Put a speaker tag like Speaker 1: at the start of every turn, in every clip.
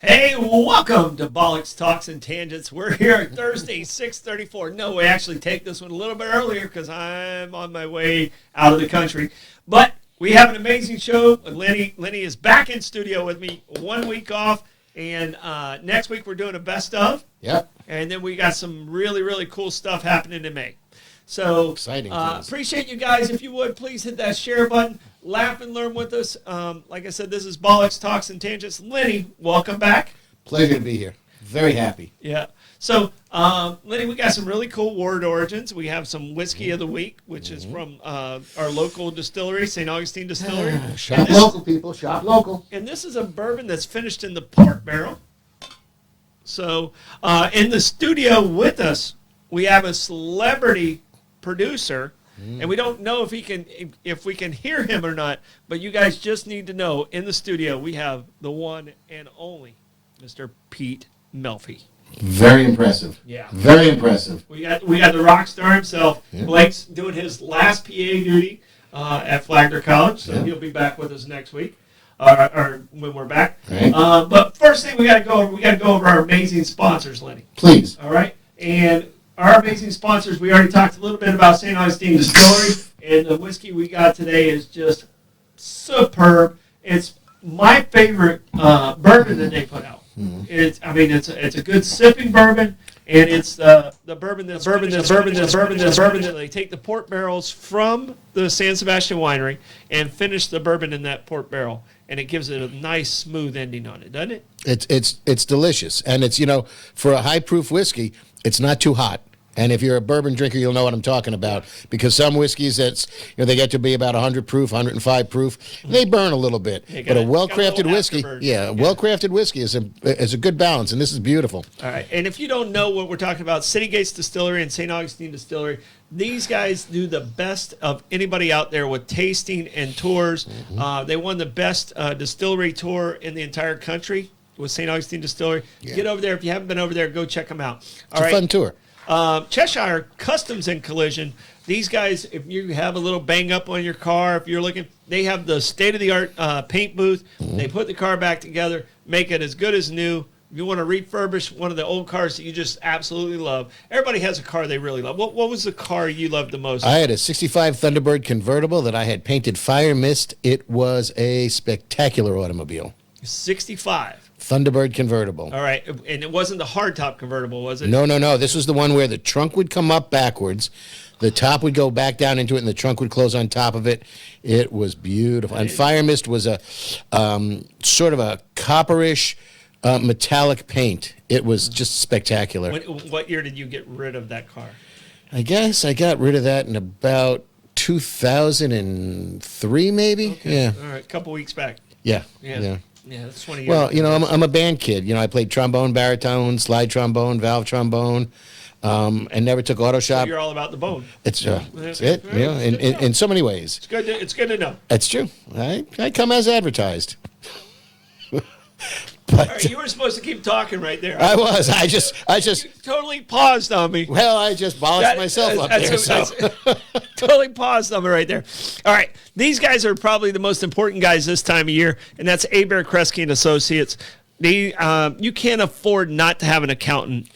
Speaker 1: Hey, welcome to Bollox Talks and Tangents. We're here at Thursday, 6:34. No, we actually take this one a little bit earlier because I'm on my way out of the country. But we have an amazing show. Lenny is back in studio with me, 1 week off. And next week we're doing a best of.
Speaker 2: Yep.
Speaker 1: And then we got some really, really cool stuff happening in May. So
Speaker 2: exciting.
Speaker 1: Appreciate you guys. If you would, please hit that share button. Laugh and learn with us. Like I said, this is Bollox Talks and Tangents. Lenny, welcome back.
Speaker 2: Pleasure to be here. Very happy.
Speaker 1: Yeah. So, Lenny, we got some really cool word origins. We have some whiskey of the week, which is from our local distillery, St. Augustine Distillery.
Speaker 2: Shop local, people. Shop local.
Speaker 1: And this is a bourbon that's finished in the port barrel. So, in the studio with us, we have a celebrity producer. And we don't know if we can hear him or not, but you guys just need to know, in the studio, we have the one and only Mr. Pete Melfi.
Speaker 2: Very impressive.
Speaker 1: Yeah.
Speaker 2: Very impressive.
Speaker 1: We got the rock star himself. Yeah. Blake's doing his last PA duty at Flagler College, so he'll be back with us next week, or when we're back.
Speaker 2: Right.
Speaker 1: But first thing we got to go over our amazing sponsors, Lenny.
Speaker 2: Please.
Speaker 1: All right, and our amazing sponsors, we already talked a little bit about St. Augustine Distillery, and the whiskey we got today is just superb. It's my favorite bourbon that they put out. It's a good sipping bourbon, and it's the bourbon that they take the port barrels from the San Sebastian winery and finish the bourbon in that port barrel, and it gives it a nice smooth ending on it, doesn't it?
Speaker 2: It's delicious, and it's for a high proof whiskey, it's not too hot. And if you're a bourbon drinker, you'll know what I'm talking about, because some whiskeys they get to be about 100 proof, 105 proof, they burn a little bit. But a well-crafted whiskey, well-crafted whiskey is a good balance, and this is beautiful.
Speaker 1: All right, and if you don't know what we're talking about, City Gates Distillery and St. Augustine Distillery, these guys do the best of anybody out there with tasting and tours. They won the best distillery tour in the entire country with St. Augustine Distillery. Yeah. Get over there. If you haven't been over there, go check them out.
Speaker 2: It's a fun tour.
Speaker 1: Chesire Customs and Collision. These guys, if you have a little bang up on your car, if you're looking, they have the state-of-the-art paint booth. They put the car back together, make it as good as new. If you want to refurbish one of the old cars that you just absolutely love, everybody has a car they really love. What was the car you loved the most?
Speaker 2: I had a 65 Thunderbird convertible that I had painted fire mist. It was a spectacular automobile.
Speaker 1: 65.
Speaker 2: Thunderbird convertible.
Speaker 1: All right. And it wasn't the hardtop convertible, was it?
Speaker 2: No. This was the one where the trunk would come up backwards, the top would go back down into it, and the trunk would close on top of it. It was beautiful. And Fire Mist was a sort of a copperish metallic paint. It was just spectacular.
Speaker 1: What year did you get rid of that car?
Speaker 2: I guess I got rid of that in about 2003, maybe.
Speaker 1: Okay.
Speaker 2: Yeah.
Speaker 1: All right. A couple weeks back.
Speaker 2: Yeah.
Speaker 1: Yeah, that's 20 years.
Speaker 2: Well, I'm a band kid. I played trombone, baritone, slide trombone, valve trombone, and never took auto shop.
Speaker 1: So you're all about the bone.
Speaker 2: That's it. Yeah, in so many ways.
Speaker 1: It's good to know.
Speaker 2: That's true. I come as advertised.
Speaker 1: All right, you were supposed to keep talking right there.
Speaker 2: I was. I just
Speaker 1: You totally paused on me.
Speaker 2: Well, I just bollocked myself up there.
Speaker 1: Totally paused on me right there. All right, these guys are probably the most important guys this time of year, and that's Abare, Kresge and Associates. You can't afford not to have an accountant.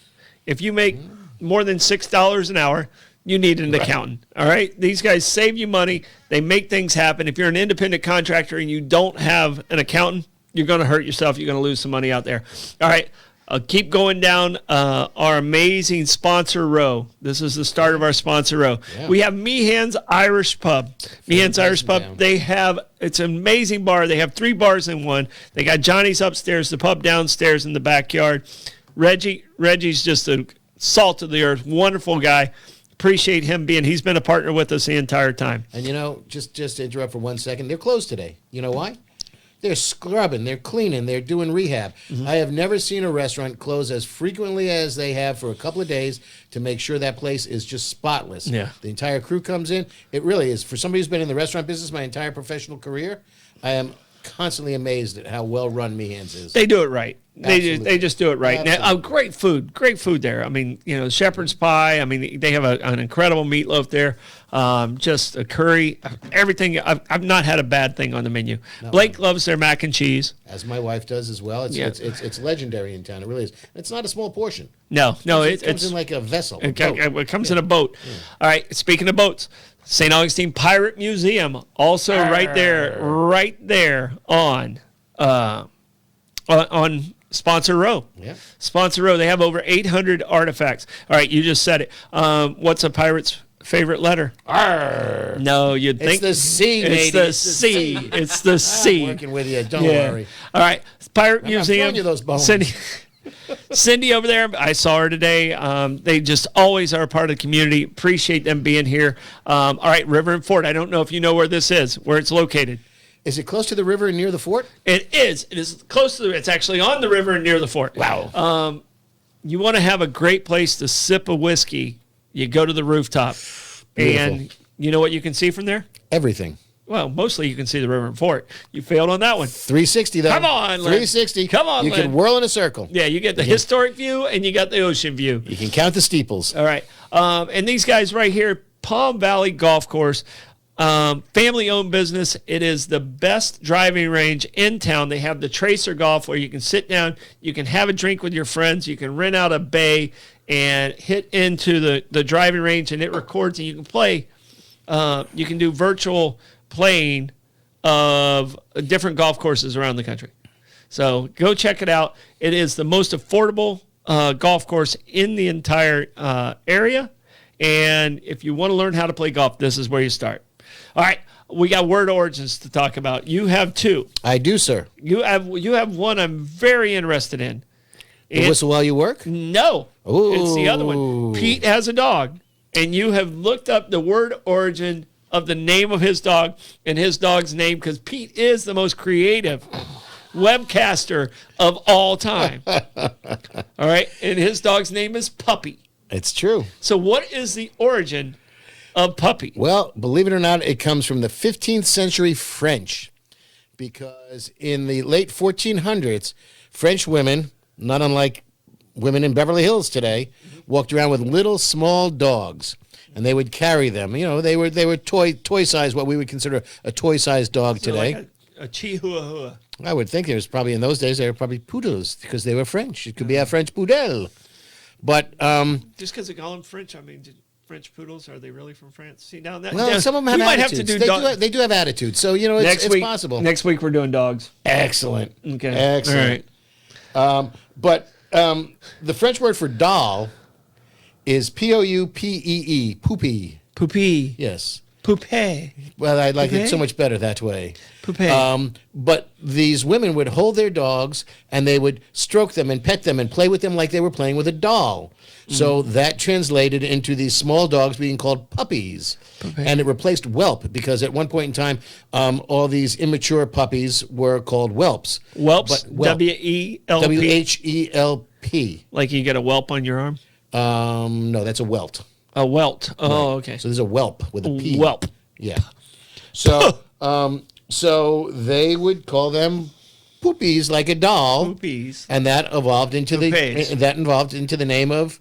Speaker 1: If you make more than $6 an hour, you need an accountant. All right, these guys save you money. They make things happen. If you're an independent contractor and you don't have an accountant, you're going to hurt yourself. You're going to lose some money out there. All right, keep going down our amazing sponsor row. This is the start of our sponsor row. Yeah. We have Meehan's Irish Pub. Meehan's Irish Pub, it's an amazing bar. They have 3 bars in one. They got Johnny's upstairs, the pub downstairs in the backyard. Reggie's just a salt of the earth, wonderful guy. Appreciate him he's been a partner with us the entire time.
Speaker 2: And just to interrupt for 1 second, they're closed today. You know why? They're scrubbing, they're cleaning, they're doing rehab. I have never seen a restaurant close as frequently as they have for a couple of days to make sure that place is just spotless.
Speaker 1: Yeah.
Speaker 2: The entire crew comes in. It really is. For somebody who's been in the restaurant business my entire professional career, I am constantly amazed at how well run Meehan's is.
Speaker 1: They do it right. They just do it right. Now, great food there. I mean, shepherd's pie. I mean, they have an incredible meatloaf there. Just a curry, everything. I've not had a bad thing on the menu. Blake loves their mac and cheese,
Speaker 2: as my wife does as well. It's legendary in town. It really is. It's not a small portion.
Speaker 1: No,
Speaker 2: it comes in like a vessel.
Speaker 1: It comes in a boat. Yeah. All right. Speaking of boats, St. Augustine Pirate Museum, also right there on Sponsor Row.
Speaker 2: Yeah.
Speaker 1: Sponsor Row. They have over 800 artifacts. All right, you just said it. What's a pirate's favorite letter?
Speaker 2: R.
Speaker 1: No, you'd think.
Speaker 2: It's the C,
Speaker 1: It's the C. It's the C.
Speaker 2: I'm working with you. Don't worry.
Speaker 1: All right. Pirate Museum.
Speaker 2: I'm throwing you those bones.
Speaker 1: Cindy over there, I saw her today. They just always are a part of the community. Appreciate them being here. All right, River and Fort. I don't know if you know where this is, where it's located.
Speaker 2: Is it close to the river and near the fort?
Speaker 1: It is. It is close to it's actually on the river and near the fort.
Speaker 2: Wow.
Speaker 1: You want to have a great place to sip a whiskey, you go to the rooftop. Beautiful. And you know what you can see from there?
Speaker 2: Everything.
Speaker 1: Well, mostly you can see the river and fort. You failed on that one.
Speaker 2: 360, though.
Speaker 1: Come on, Len.
Speaker 2: 360.
Speaker 1: Come on,
Speaker 2: You
Speaker 1: Len.
Speaker 2: can whirl in a circle.
Speaker 1: Yeah, you get the historic view and you got the ocean view.
Speaker 2: You can count the steeples.
Speaker 1: All right. And these guys right here, Palm Valley Golf Course, family-owned business. It is the best driving range in town. They have the Tracer Golf where you can sit down, you can have a drink with your friends, you can rent out a bay and hit into the driving range, and it records, and you can play. You can do virtual playing of different golf courses around the country. So go check it out. It is the most affordable golf course in the entire area. And if you want to learn how to play golf, this is where you start. All right, we got word origins to talk about. You have two.
Speaker 2: I do, sir.
Speaker 1: You have one I'm very interested in.
Speaker 2: The whistle while you work?
Speaker 1: No.
Speaker 2: Ooh.
Speaker 1: It's the other one. Pete has a dog, and you have looked up the word origin of the name of his dog and his dog's name, because Pete is the most creative webcaster of all time. All right, and his dog's name is Puppy.
Speaker 2: It's true.
Speaker 1: So what is the origin of Puppy?
Speaker 2: Well, believe it or not, it comes from the 15th century French, because in the late 1400s, French women, not unlike women in Beverly Hills today, walked around with little small dogs, and they would carry them. They were toy size, what we would consider a toy sized dog today.
Speaker 1: Like a chihuahua.
Speaker 2: I would think there was probably, in those days, they were probably poodles because they were French. It could be a French poodle. But
Speaker 1: just because they call them French, I mean, French poodles, are they really from France? See, now that
Speaker 2: some of them have attitudes. They do have attitudes. So it's possible.
Speaker 1: Next week we're doing dogs.
Speaker 2: Excellent.
Speaker 1: Okay.
Speaker 2: Excellent. All right. But the French word for doll is Poupee. Poupee.
Speaker 1: Poupee.
Speaker 2: Yes.
Speaker 1: Poupée.
Speaker 2: Well, I like it so much better that way.
Speaker 1: Poupée.
Speaker 2: But these women would hold their dogs and they would stroke them and pet them and play with them like they were playing with a doll. So that translated into these small dogs being called puppies.
Speaker 1: Poupée.
Speaker 2: And it replaced whelp, because at one point in time, all these immature puppies were called whelps.
Speaker 1: Whelps?
Speaker 2: Whelp.
Speaker 1: W-E-L-P?
Speaker 2: W-H-E-L-P.
Speaker 1: Like you get a whelp on your arm?
Speaker 2: No, that's a welt.
Speaker 1: A welt. Oh, okay.
Speaker 2: So there's a whelp with a P.
Speaker 1: Whelp.
Speaker 2: Yeah. So so they would call them poopies, like a doll.
Speaker 1: Poopies.
Speaker 2: And that evolved into the name of,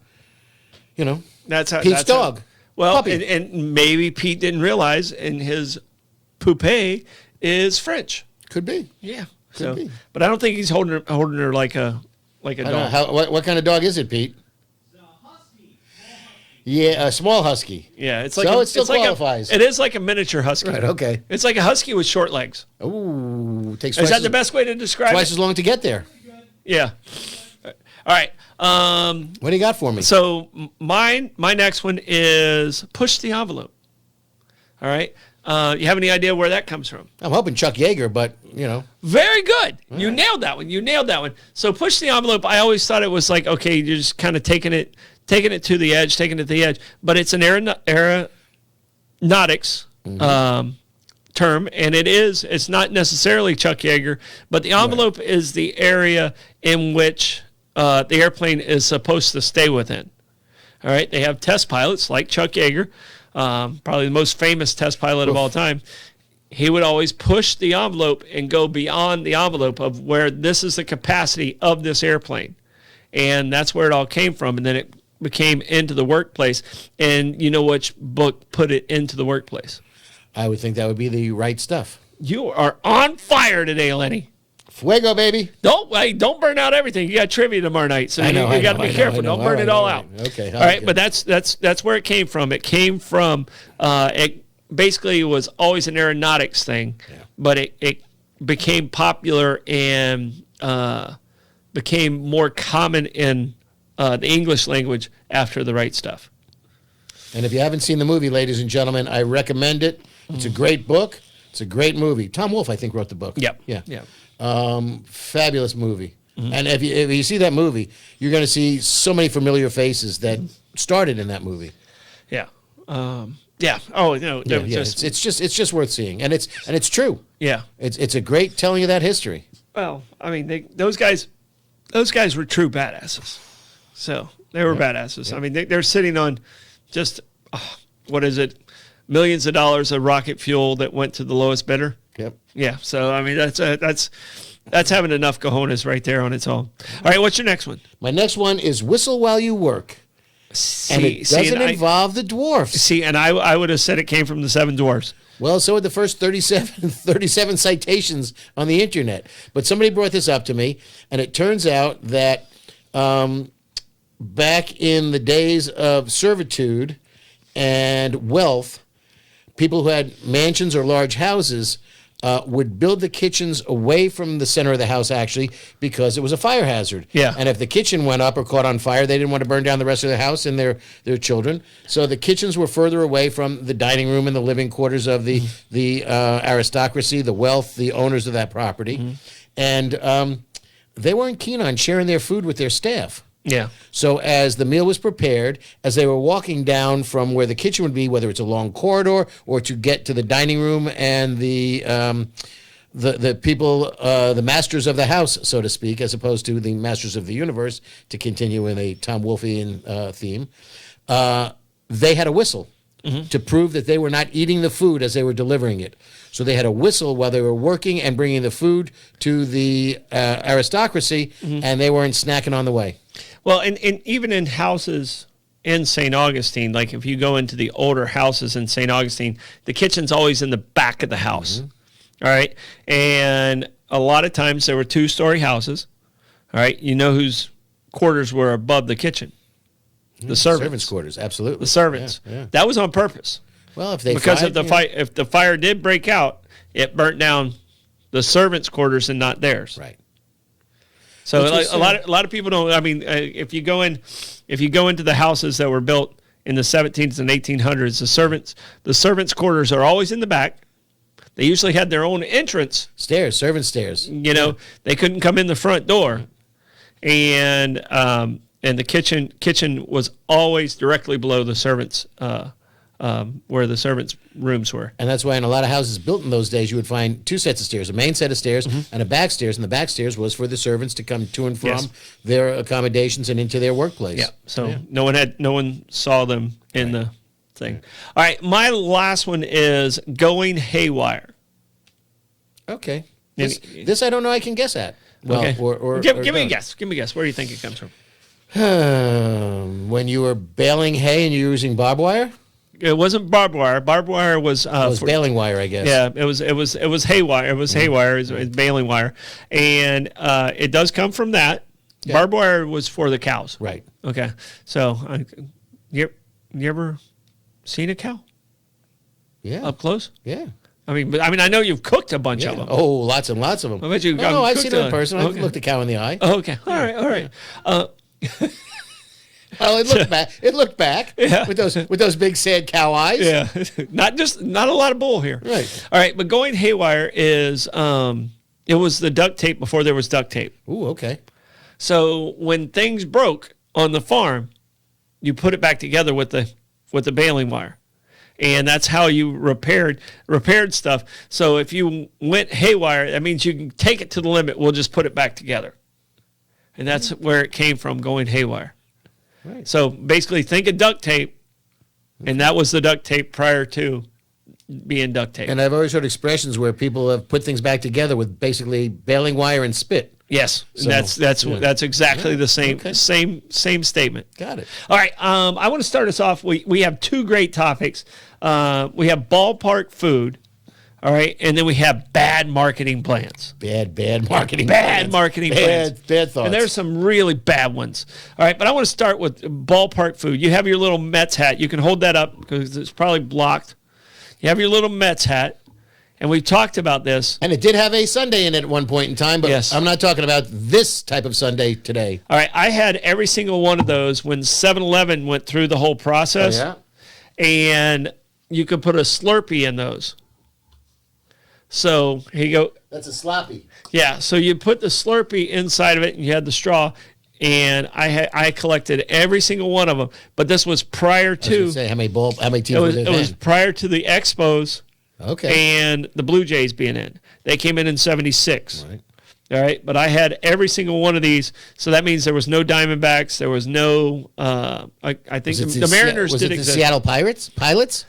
Speaker 1: That's how
Speaker 2: Pete's dog.
Speaker 1: Well,
Speaker 2: Puppy.
Speaker 1: and maybe Pete didn't realize, and his poupée is French.
Speaker 2: Could be.
Speaker 1: Yeah.
Speaker 2: Could be.
Speaker 1: But I don't think he's holding her like a
Speaker 2: I don't
Speaker 1: dog.
Speaker 2: know. What kind of dog is it, Pete? Yeah, a small husky.
Speaker 1: Yeah, it's like
Speaker 2: so it still qualifies.
Speaker 1: It is like a miniature husky.
Speaker 2: Right. Okay.
Speaker 1: It's like a husky with short legs.
Speaker 2: Ooh, takes.
Speaker 1: Is that the best way to describe
Speaker 2: twice
Speaker 1: it?
Speaker 2: as long to get there.
Speaker 1: Yeah. All right.
Speaker 2: What do you got for me?
Speaker 1: So my next one is push the envelope. All right. You have any idea where that comes from?
Speaker 2: I'm hoping Chuck Yeager, but
Speaker 1: Very good. You nailed that one. You nailed that one. So push the envelope. I always thought it was like, okay, you're just kind of taking it to the edge, but it's an aeronautics term, and it's not necessarily Chuck Yeager, but the envelope is the area in which the airplane is supposed to stay within. All right, they have test pilots like Chuck Yeager, probably the most famous test pilot of all time. he would always push the envelope and go beyond the envelope of where this is the capacity of this airplane. And that's where it all came from. And then it became Into the Workplace. And you know which book put it into the workplace?
Speaker 2: I would think that would be The Right Stuff.
Speaker 1: You are on fire today, Lenny.
Speaker 2: Fuego, baby.
Speaker 1: Don't burn out everything. You got trivia tomorrow night, so you got to be careful. Don't burn it all out.
Speaker 2: Okay.
Speaker 1: All right, but that's where it came from. It came from it basically was always an aeronautics thing, but it became popular and became more common in the English language after The Right Stuff.
Speaker 2: And if you haven't seen the movie, ladies and gentlemen, I recommend it. It's a great book. It's a great movie. Tom Wolfe, I think, wrote the book.
Speaker 1: Yep.
Speaker 2: Yeah. Fabulous movie. And if you see that movie, you're going to see so many familiar faces that started in that movie.
Speaker 1: Yeah. Yeah. Oh, no.
Speaker 2: It's just worth seeing, and it's true.
Speaker 1: Yeah.
Speaker 2: It's a great telling of that history.
Speaker 1: Well, I mean, those guys were true badasses. So they were badasses. I mean, they're sitting on just what is it? Millions of dollars of rocket fuel that went to the lowest bidder.
Speaker 2: Yep.
Speaker 1: Yeah. So I mean, that's having enough cojones right there on its own. All right. What's your next one?
Speaker 2: My next one is Whistle While You Work. And it doesn't involve the dwarfs.
Speaker 1: See, and I would have said it came from the Seven Dwarfs.
Speaker 2: Well, so would the first 37 citations on the internet. But somebody brought this up to me, and it turns out that back in the days of servitude and wealth, people who had mansions or large houses would build the kitchens away from the center of the house, actually, because it was a fire hazard.
Speaker 1: Yeah.
Speaker 2: And if the kitchen went up or caught on fire, they didn't want to burn down the rest of the house and their children. So the kitchens were further away from the dining room and the living quarters of the aristocracy, the wealth, the owners of that property. And they weren't keen on sharing their food with their staff.
Speaker 1: Yeah.
Speaker 2: So as the meal was prepared, as they were walking down from where the kitchen would be, whether it's a long corridor or to get to the dining room and the people, the masters of the house, so to speak, as opposed to the masters of the universe, to continue in a Tom Wolfian theme, they had a whistle to prove that they were not eating the food as they were delivering it. So they had a whistle while they were working and bringing the food to the aristocracy, and they weren't snacking on the way.
Speaker 1: Well, and even in houses in St. Augustine, like if you go into the older houses in St. Augustine, the kitchen's always in the back of the house. All right. And a lot of times there were 2-story houses. All right. You know whose quarters were above the kitchen? The servants'
Speaker 2: quarters, absolutely.
Speaker 1: The servants. Yeah. That was on purpose.
Speaker 2: Well, if they
Speaker 1: if the fire did break out, it burnt down the servants' quarters and not theirs.
Speaker 2: Right.
Speaker 1: So a lot of people don't. I mean, if you go into the houses that were built in the 1700s and 1800s, the servants' quarters are always in the back. They usually had their own entrance,
Speaker 2: servant stairs.
Speaker 1: You know, they couldn't come in the front door, and the kitchen was always directly below the servants' where the servants' rooms were.
Speaker 2: And that's why in a lot of houses built in those days, you would find 2 sets of stairs, a main set of stairs and a back stairs. And the back stairs was for the servants to come to and from their accommodations and into their workplace.
Speaker 1: Yeah. So no one saw them in the thing. All right. My last one is going haywire.
Speaker 2: Okay. This I don't know I can guess at. Well,
Speaker 1: okay. Give me a guess. Give me a guess. Where do you think it comes from?
Speaker 2: When you were baling hay and you were using barbed wire?
Speaker 1: It wasn't barbed wire. Barbed wire was
Speaker 2: baling wire, I guess.
Speaker 1: Yeah, it was haywire. It was haywire. It was baling wire, and it does come from that. Yeah. Barbed wire was for the cows.
Speaker 2: Right.
Speaker 1: Okay. So, you ever seen a cow?
Speaker 2: Yeah.
Speaker 1: Up close?
Speaker 2: Yeah.
Speaker 1: I mean, I know you've cooked a bunch of them.
Speaker 2: Oh, lots and lots of them.
Speaker 1: I bet you.
Speaker 2: No, I've seen them in person. I've looked a cow in the eye.
Speaker 1: Oh, okay. All right.
Speaker 2: Well, it looked back with those big sad cow eyes.
Speaker 1: Yeah, not a lot of bull here.
Speaker 2: Right.
Speaker 1: All right, but going haywire is it was the duct tape before there was duct tape.
Speaker 2: Ooh, okay.
Speaker 1: So when things broke on the farm, you put it back together with the baling wire, and that's how you repaired stuff. So if you went haywire, that means you can take it to the limit. We'll just put it back together, and that's where it came from, going haywire. Right. So basically, think of duct tape, and that was the duct tape prior to being duct tape.
Speaker 2: And I've always heard expressions where people have put things back together with basically baling wire and spit.
Speaker 1: Yes,
Speaker 2: So,
Speaker 1: that's exactly the same
Speaker 2: okay.
Speaker 1: same statement.
Speaker 2: Got it.
Speaker 1: All right, I want to start us off. We have two great topics. We have ballpark food, all right, and then we have bad marketing plans.
Speaker 2: Bad marketing.
Speaker 1: Bad marketing plans.
Speaker 2: Bad thoughts.
Speaker 1: And there's some really bad ones. All right, but I want to start with ballpark food. You have your little Mets hat. You can hold that up because it's probably blocked. You have your little Mets hat. And we talked about this.
Speaker 2: And it did have a Sunday in it at one point in time, but
Speaker 1: Yes.
Speaker 2: I'm not talking about this type of Sunday today.
Speaker 1: All right, I had every single one of those when 7-Eleven went through the whole process.
Speaker 2: Oh,
Speaker 1: And you could put a Slurpee in those. So here you go.
Speaker 2: That's a sloppy.
Speaker 1: Yeah, so you put the Slurpee inside of it, and you had the straw. And I collected every single one of them. But this was prior
Speaker 2: I was
Speaker 1: to.
Speaker 2: gonna say, how many teams were there
Speaker 1: It was
Speaker 2: then?
Speaker 1: prior to the Expos.
Speaker 2: Okay.
Speaker 1: And the Blue Jays being in. They came in 76.
Speaker 2: Right.
Speaker 1: All right. But I had every single one of these. So that means there was no Diamondbacks. There was no, I think the Mariners
Speaker 2: was
Speaker 1: did
Speaker 2: it the
Speaker 1: exist.
Speaker 2: Seattle Pilots?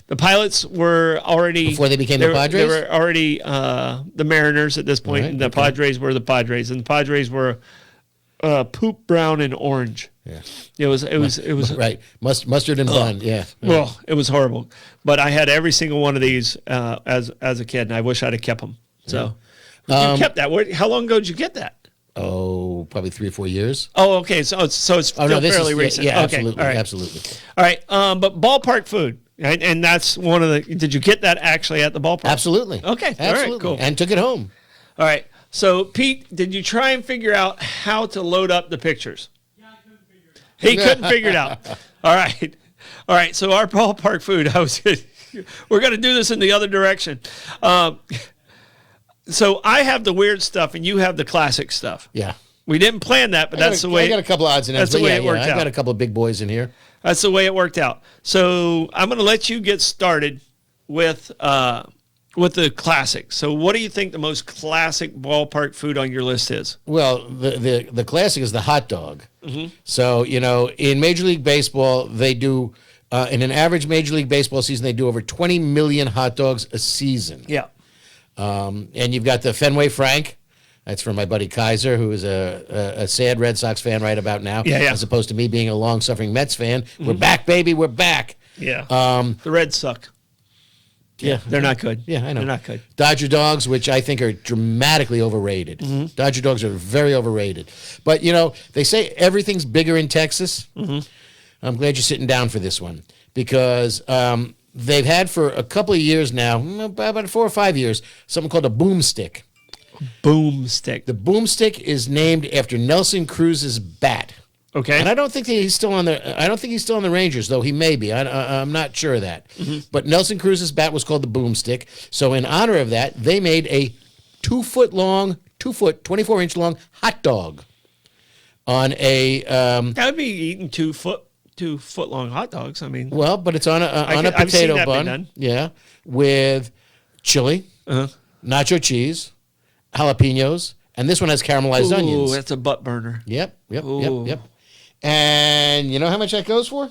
Speaker 1: The Pilots were already.
Speaker 2: Before they became the Padres?
Speaker 1: They were already the Mariners at this point.
Speaker 2: Right,
Speaker 1: And the
Speaker 2: okay.
Speaker 1: Padres were the Padres. And the Padres were poop brown and orange.
Speaker 2: Yeah.
Speaker 1: It was
Speaker 2: Right. Mustard and bun, yeah.
Speaker 1: Well, it was horrible, but I had every single one of these as a kid, and I wish I'd have kept them. So you kept that. How long ago did you get that?
Speaker 2: Oh, probably 3 or 4 years.
Speaker 1: Oh, okay. So it's still fairly recent.
Speaker 2: Yeah,
Speaker 1: okay.
Speaker 2: absolutely.
Speaker 1: All right.
Speaker 2: Absolutely.
Speaker 1: All right. But ballpark food, right? And that's one of the. Did you get that actually at the ballpark?
Speaker 2: Absolutely.
Speaker 1: Okay.
Speaker 2: Absolutely.
Speaker 1: All right. Cool.
Speaker 2: And took it home.
Speaker 1: All right. So Pete, did you try and figure out how to load up the pictures? He couldn't figure it out. All right. So our ballpark food, we're going to do this in the other direction. So I have the weird stuff and you have the classic stuff.
Speaker 2: Yeah.
Speaker 1: We didn't plan that, but that's the way.
Speaker 2: I got a couple odds and ends.
Speaker 1: That's the
Speaker 2: but
Speaker 1: way it worked
Speaker 2: I
Speaker 1: out.
Speaker 2: got a couple of big boys in here.
Speaker 1: That's the way it worked out. So I'm going to let you get started with the classic. So what do you think the most classic ballpark food on your list is?
Speaker 2: Well, the classic is the hot dog.
Speaker 1: Mm-hmm.
Speaker 2: So, in Major League Baseball, they do, in an average Major League Baseball season, they do over 20 million hot dogs a season.
Speaker 1: Yeah.
Speaker 2: And you've got the Fenway Frank. That's from my buddy Kaiser, who is a sad Red Sox fan right about now.
Speaker 1: Yeah.
Speaker 2: As opposed to me being a long-suffering Mets fan. We're back, baby. We're back.
Speaker 1: Yeah. The Reds suck.
Speaker 2: Yeah.
Speaker 1: They're not good.
Speaker 2: Yeah, I know.
Speaker 1: They're not good.
Speaker 2: Dodger dogs, which I think are dramatically overrated. Dodger dogs are very overrated. But, they say everything's bigger in Texas. I'm glad you're sitting down for this one because they've had for a couple of years now, about 4 or 5 years, something called a boomstick.
Speaker 1: Boomstick.
Speaker 2: The boomstick is named after Nelson Cruz's bat.
Speaker 1: Okay.
Speaker 2: And I don't think that he's still on the. I don't think he's still on the Rangers, though he may be. I'm not sure of that. But Nelson Cruz's bat was called the Boomstick. So in honor of that, they made a 2 foot long, 24-inch long hot dog on a.
Speaker 1: That would be eating 2 foot long hot dogs. I mean,
Speaker 2: Well, but it's on a
Speaker 1: I've seen
Speaker 2: potato
Speaker 1: that be
Speaker 2: bun.
Speaker 1: done.
Speaker 2: Yeah, with chili, nacho cheese, jalapenos, and this one has caramelized onions.
Speaker 1: Ooh, that's a butt burner.
Speaker 2: Yep.
Speaker 1: Ooh.
Speaker 2: And you know how much that goes for?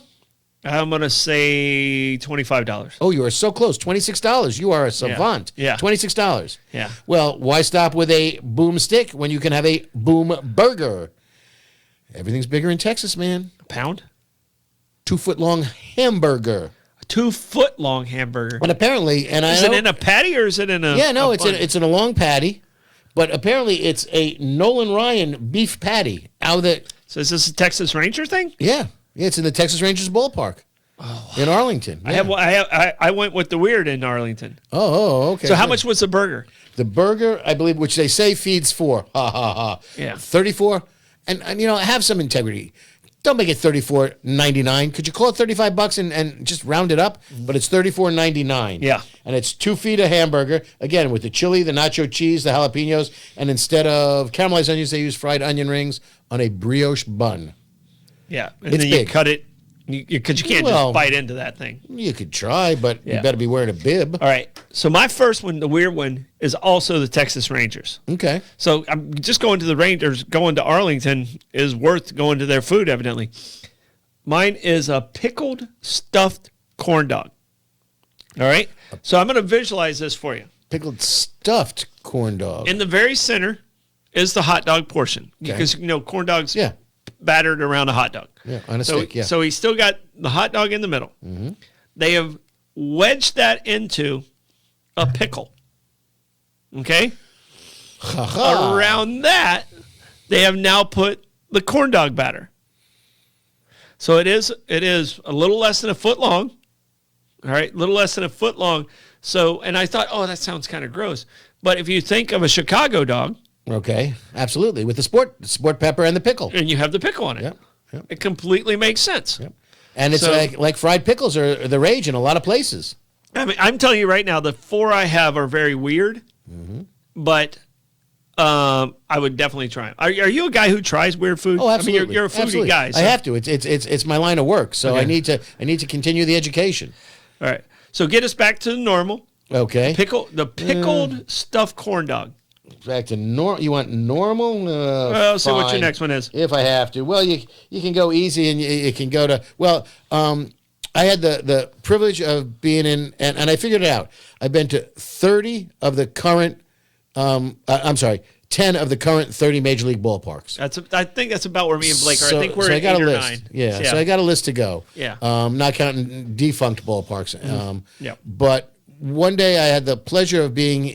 Speaker 1: I'm gonna say $25.
Speaker 2: Oh, you are so close. $26. You are a savant.
Speaker 1: Yeah.
Speaker 2: $26.
Speaker 1: Yeah.
Speaker 2: Well, why stop with a boomstick when you can have a boom burger? Everything's bigger in Texas, man.
Speaker 1: A pound?
Speaker 2: 2 foot long hamburger.
Speaker 1: A 2 foot long hamburger.
Speaker 2: But apparently, and
Speaker 1: Is it in a patty or is it in a?
Speaker 2: Yeah, no,
Speaker 1: a bun?
Speaker 2: it's in a long patty. But apparently, it's a Nolan Ryan beef patty out of the.
Speaker 1: So is this a Texas Ranger thing?
Speaker 2: Yeah, it's in the Texas Rangers ballpark in Arlington. Yeah.
Speaker 1: I went with the weird in Arlington.
Speaker 2: Okay.
Speaker 1: So how
Speaker 2: good.
Speaker 1: much was the burger?
Speaker 2: The burger, I believe, which they say feeds 4. Ha ha ha.
Speaker 1: Yeah.
Speaker 2: 34. And have some integrity. Don't make it $34.99. Could you call it $35 and just round it up? But it's $34.99.
Speaker 1: Yeah.
Speaker 2: And it's 2 feet of hamburger, again, with the chili, the nacho cheese, the jalapenos, and instead of caramelized onions, they use fried onion rings on a brioche bun.
Speaker 1: Yeah, and
Speaker 2: It's
Speaker 1: then
Speaker 2: big.
Speaker 1: you cut it because you can't
Speaker 2: Well,
Speaker 1: just bite into that thing.
Speaker 2: You could try, but
Speaker 1: Yeah.
Speaker 2: you better be wearing a bib.
Speaker 1: All right. So my first one, the weird one, is also the Texas Rangers.
Speaker 2: Okay.
Speaker 1: So I'm just going to the Rangers. Going to Arlington is worth going to their food, evidently. Mine is a pickled stuffed corn dog. All right. So I'm going to visualize this for you.
Speaker 2: Pickled stuffed corn dog.
Speaker 1: In the very center is the hot dog portion because corn dogs battered around a hot dog.
Speaker 2: Yeah, on a stick. Yeah.
Speaker 1: So he's still got the hot dog in the middle. Mm-hmm. They have wedged that into a pickle. Okay. Around that, they have now put the corn dog batter. So it is a little less than a foot long. All right, a little less than a foot long. So, and I thought, that sounds kind of gross. But if you think of a Chicago dog.
Speaker 2: Okay, absolutely. With the sport pepper and the pickle.
Speaker 1: And you have the pickle on it. Yep. It completely makes sense. Yep.
Speaker 2: And it's like fried pickles are the rage in a lot of places.
Speaker 1: I mean, I'm telling you right now, the 4 I have are very weird, but I would definitely try them. Are you a guy who tries weird food?
Speaker 2: Oh, absolutely.
Speaker 1: I mean, you're a foodie guy. So.
Speaker 2: I have to. It's my line of work, so I need to continue the education.
Speaker 1: All right. So get us back to the normal.
Speaker 2: Okay.
Speaker 1: The pickled stuffed corn dog.
Speaker 2: Back to normal. You want normal?
Speaker 1: Well, see what your next one is.
Speaker 2: If I have to. Well, you can go easy and you can go to, I had the privilege of being in, and I figured it out. I've been to 30 of the current, 10 of the current 30 Major League ballparks.
Speaker 1: I think that's about where me and Blake are. I think we're
Speaker 2: at 8 or
Speaker 1: 9.
Speaker 2: Yeah, so I got a list to go.
Speaker 1: Yeah.
Speaker 2: Not counting defunct ballparks.
Speaker 1: Yeah.
Speaker 2: But one day I had the pleasure of being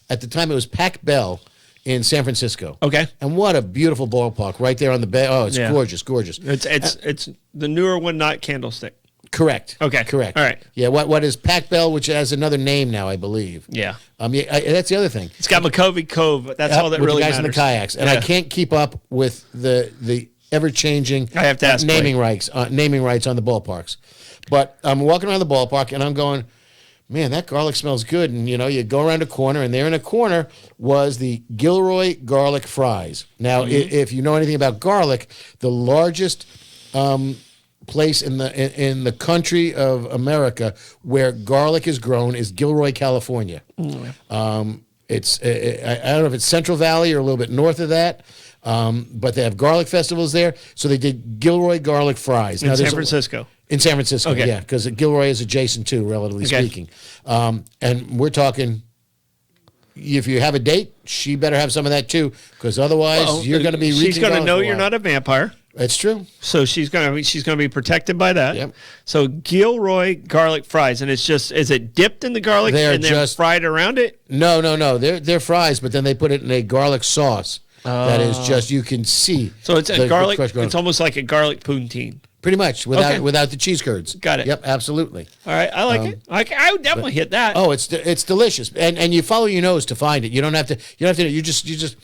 Speaker 2: at the time it was Pac Bell in San Francisco.
Speaker 1: Okay.
Speaker 2: And what a beautiful ballpark right there on the bay. Oh, it's gorgeous.
Speaker 1: It's the newer one, not Candlestick.
Speaker 2: Correct.
Speaker 1: Okay.
Speaker 2: Correct.
Speaker 1: All right.
Speaker 2: Yeah. What is Pac Bell, which has another name now, I believe.
Speaker 1: Yeah.
Speaker 2: That's the other thing.
Speaker 1: It's got McCovey Cove. But that's all that
Speaker 2: with
Speaker 1: really
Speaker 2: the guys
Speaker 1: matters.
Speaker 2: in the kayaks, and I can't keep up with the ever changing.
Speaker 1: I have to ask
Speaker 2: naming rights on the ballparks. But I'm walking around the ballpark and I'm going, man, that garlic smells good. And you go around a corner, and there in a corner was the Gilroy garlic fries. Now, if you know anything about garlic, the largest place in the country of America where garlic is grown is Gilroy, California. It's I don't know if it's Central Valley or a little bit north of that, but they have garlic festivals there. So they did Gilroy garlic fries
Speaker 1: in San Francisco.
Speaker 2: In San Francisco,
Speaker 1: okay.
Speaker 2: Yeah, because Gilroy is adjacent to, relatively speaking. And we're talking, if you have a date, she better have some of that too, because otherwise you're going to be reaching.
Speaker 1: She's going to know you're not a vampire.
Speaker 2: That's true.
Speaker 1: So she's going to be protected by that.
Speaker 2: Yep.
Speaker 1: So Gilroy garlic fries, and is it dipped in the garlic and then fried around it?
Speaker 2: No. They're fries, but then they put it in a garlic sauce that is just, you can see.
Speaker 1: So it's a garlic. It's almost like a garlic poutine.
Speaker 2: Pretty much, without the cheese curds.
Speaker 1: Got it.
Speaker 2: Yep, absolutely.
Speaker 1: All right, I like it. I would definitely hit that.
Speaker 2: Oh, it's delicious, and you follow your nose to find it. You don't have to. You just.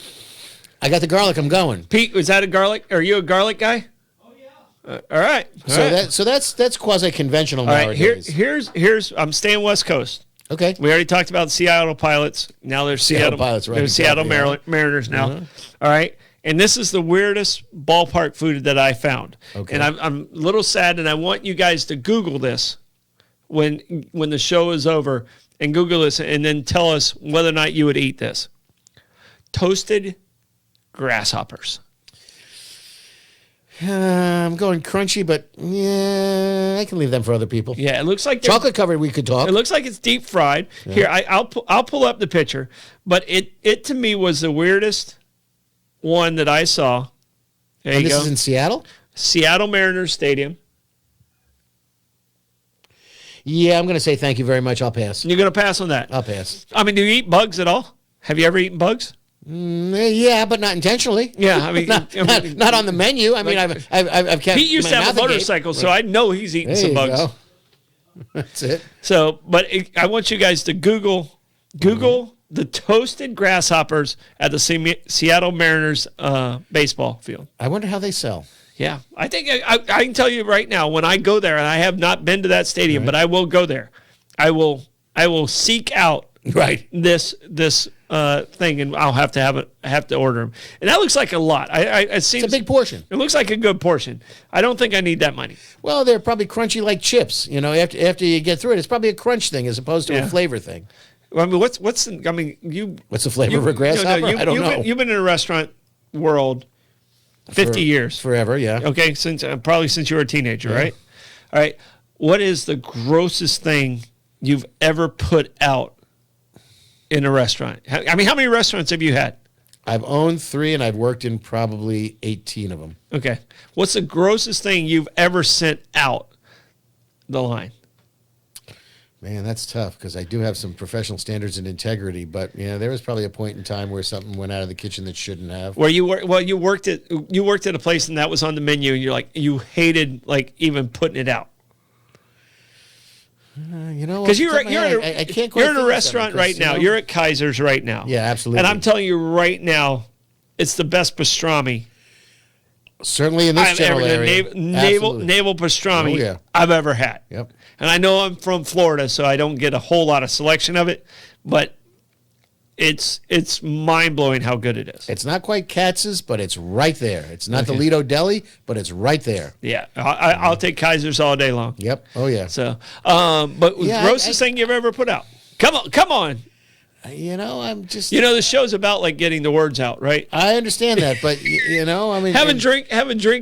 Speaker 2: I got the garlic. I'm going.
Speaker 1: Pete, was that a garlic? Are you a garlic guy? Oh yeah. All right.
Speaker 2: That's quasi conventional nowadays.
Speaker 1: Here's. I'm staying West Coast.
Speaker 2: Okay.
Speaker 1: We already talked about Seattle Pilots. Now there's Seattle
Speaker 2: Pilots, right?
Speaker 1: There's Seattle Mariners now. All right. And this is the weirdest ballpark food that I found. Okay. And I'm a little sad, and I want you guys to Google this when the show is over, and Google this, and then tell us whether or not you would eat this. Toasted grasshoppers.
Speaker 2: I'm going crunchy, but yeah, I can leave them for other people.
Speaker 1: Yeah, it looks like
Speaker 2: chocolate covered. We could talk.
Speaker 1: It looks like it's deep fried. Yeah. Here, I'll pull up the picture, but it to me was the weirdest one that I saw. There you go.
Speaker 2: This is in Seattle?
Speaker 1: Seattle Mariners Stadium.
Speaker 2: Yeah, I'm going to say thank you very much. I'll pass.
Speaker 1: You're going to pass on that?
Speaker 2: I'll pass.
Speaker 1: I mean, do you eat bugs at all? Have you ever eaten bugs?
Speaker 2: Yeah, but not intentionally.
Speaker 1: Yeah, I mean,
Speaker 2: not on the menu. I mean, I've kept.
Speaker 1: Pete used to have a motorcycle, so I know he's eaten some bugs.
Speaker 2: Go. That's it.
Speaker 1: So, but I want you guys to Google the toasted grasshoppers at the Seattle Mariners baseball field.
Speaker 2: I wonder how they sell.
Speaker 1: Yeah, I think I can tell you right now, when I go there, and I have not been to that stadium, but I will go there. I will seek out this thing, and I'll have to order them. And that looks like a lot. It's
Speaker 2: a big portion.
Speaker 1: It looks like a good portion. I don't think I need that money.
Speaker 2: Well, they're probably crunchy like chips. After you get through it, it's probably a crunch thing as opposed to a flavor thing.
Speaker 1: Well, I mean, what's the
Speaker 2: flavor of a grasshopper? I don't know.
Speaker 1: You've been in a restaurant world 50 years.
Speaker 2: Forever, yeah.
Speaker 1: Okay, probably since you were a teenager, right? All right. What is the grossest thing you've ever put out in a restaurant? I mean, how many restaurants have you had?
Speaker 2: I've owned 3, and I've worked in probably 18 of them.
Speaker 1: Okay. What's the grossest thing you've ever sent out the line?
Speaker 2: Man, that's tough because I do have some professional standards and integrity. But there was probably a point in time where something went out of the kitchen that shouldn't have.
Speaker 1: Where you were, well, you worked at a place and that was on the menu, and you're like, you hated like even putting it out. Because you're in a restaurant right now. You're at Kaiser's right now.
Speaker 2: Yeah, absolutely.
Speaker 1: And I'm telling you right now, it's the best pastrami.
Speaker 2: Certainly in this general area.
Speaker 1: Naval pastrami I've ever had.
Speaker 2: Yep.
Speaker 1: And I know I'm from Florida, so I don't get a whole lot of selection of it, but it's mind-blowing how good it is.
Speaker 2: It's not quite Katz's, but it's right there. It's not the Lido Deli, but it's right there.
Speaker 1: Yeah, I'll take Kaiser's all day long.
Speaker 2: Yep. Oh, yeah.
Speaker 1: So, but grossest thing you've ever put out? Come on.
Speaker 2: I'm just...
Speaker 1: the show's about like getting the words out, right?
Speaker 2: I understand that, but I mean... have a drink,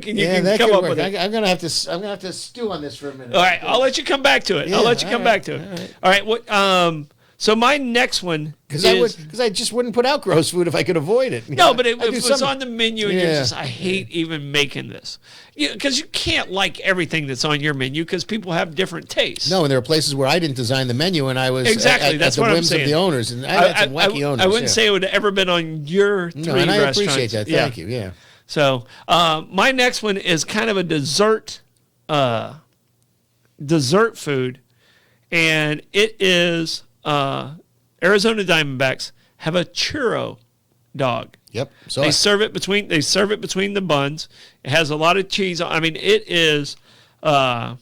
Speaker 2: and you can come up with it. I'm gonna have to stew on this for a minute.
Speaker 1: All right, I'll let you come back to it. I'll let you come back to it. All right. What? So my next one
Speaker 2: because I just wouldn't put out gross food if I could avoid it.
Speaker 1: No, but if it was on the menu and you're just, I hate even making this. Because you can't like everything that's on your menu because people have different tastes.
Speaker 2: No, and there are places where I didn't design the menu and I was
Speaker 1: that's
Speaker 2: at the
Speaker 1: what
Speaker 2: whims
Speaker 1: I'm saying.
Speaker 2: of the owners. And I had some wacky owners.
Speaker 1: I wouldn't say it would have ever been on your 3 restaurants.
Speaker 2: And I appreciate that. Thank you. Yeah.
Speaker 1: So my next one is kind of a dessert food, and it is... Arizona Diamondbacks have a churro dog.
Speaker 2: Yep. So
Speaker 1: they serve it between the buns. It has a lot of cheese. I mean, it is kind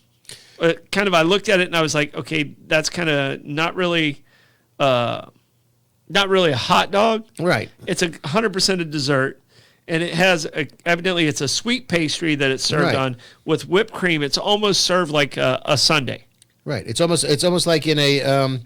Speaker 1: of. I looked at it and I was like, okay, that's kind of not really a hot dog.
Speaker 2: Right.
Speaker 1: It's 100% a dessert. And it has evidently it's a sweet pastry that it's served on with whipped cream. It's almost served like a sundae.
Speaker 2: Right. It's almost like in a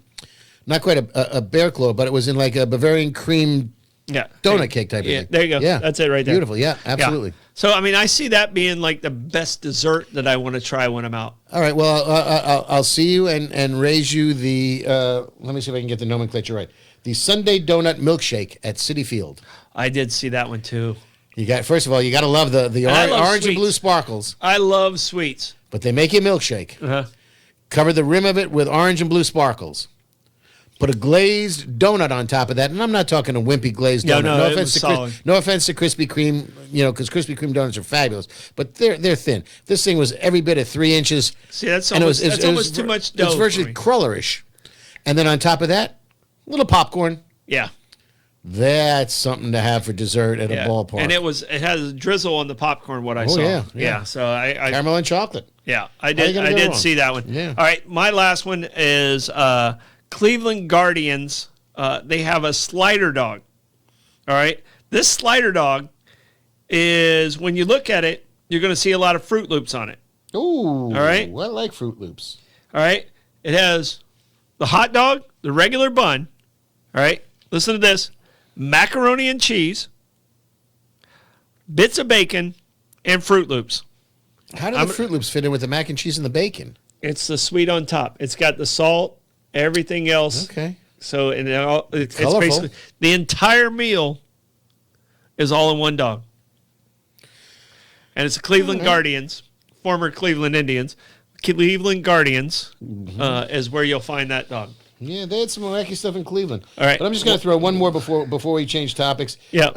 Speaker 2: not quite a bear claw, but it was in like a Bavarian cream donut cake type of thing.
Speaker 1: There you go. Yeah. That's it right there.
Speaker 2: Beautiful. Yeah, absolutely.
Speaker 1: Yeah. So, I mean, I see that being like the best dessert that I want to try when I'm out.
Speaker 2: All right. Well, I'll see you and raise you the, let me see if I can get the nomenclature right. The Sunday Donut Milkshake at Citi Field.
Speaker 1: I did see that one too.
Speaker 2: First of all, you got to love the orange and blue sparkles.
Speaker 1: I love sweets.
Speaker 2: But they make you a milkshake.
Speaker 1: Uh-huh.
Speaker 2: Cover the rim of it with orange and blue sparkles. Put a glazed donut on top of that, and I'm not talking a wimpy glazed donut. No offense to Krispy Kreme, because Krispy Kreme donuts are fabulous, but they're thin. This thing was every bit of 3 inches.
Speaker 1: See, that's almost too much dough.
Speaker 2: It's virtually crullerish, and then on top of that, a little popcorn.
Speaker 1: Yeah,
Speaker 2: that's something to have for dessert at a ballpark.
Speaker 1: And it has a drizzle on the popcorn. What I saw. Yeah. So I
Speaker 2: caramel and chocolate.
Speaker 1: Yeah, I did see that one.
Speaker 2: Yeah.
Speaker 1: All right, my last one is. Cleveland Guardians, they have a slider dog. All right. This slider dog is, when you look at it, you're going to see a lot of Fruit Loops on it.
Speaker 2: Ooh.
Speaker 1: All right.
Speaker 2: I like Fruit Loops.
Speaker 1: All right. It has the hot dog, the regular bun. All right. Listen to this. Macaroni and cheese, bits of bacon, and Fruit Loops.
Speaker 2: How do the Fruit Loops fit in with the mac and cheese and the bacon?
Speaker 1: It's the sweet on top. It's got the salt. Everything else.
Speaker 2: Okay.
Speaker 1: So it's basically the entire meal is all in one dog. And it's the Cleveland Guardians, former Cleveland Indians. Cleveland Guardians is where you'll find that dog.
Speaker 2: Yeah, they had some wacky stuff in Cleveland.
Speaker 1: All right.
Speaker 2: But I'm just going to throw one more before we change topics.
Speaker 1: Yeah.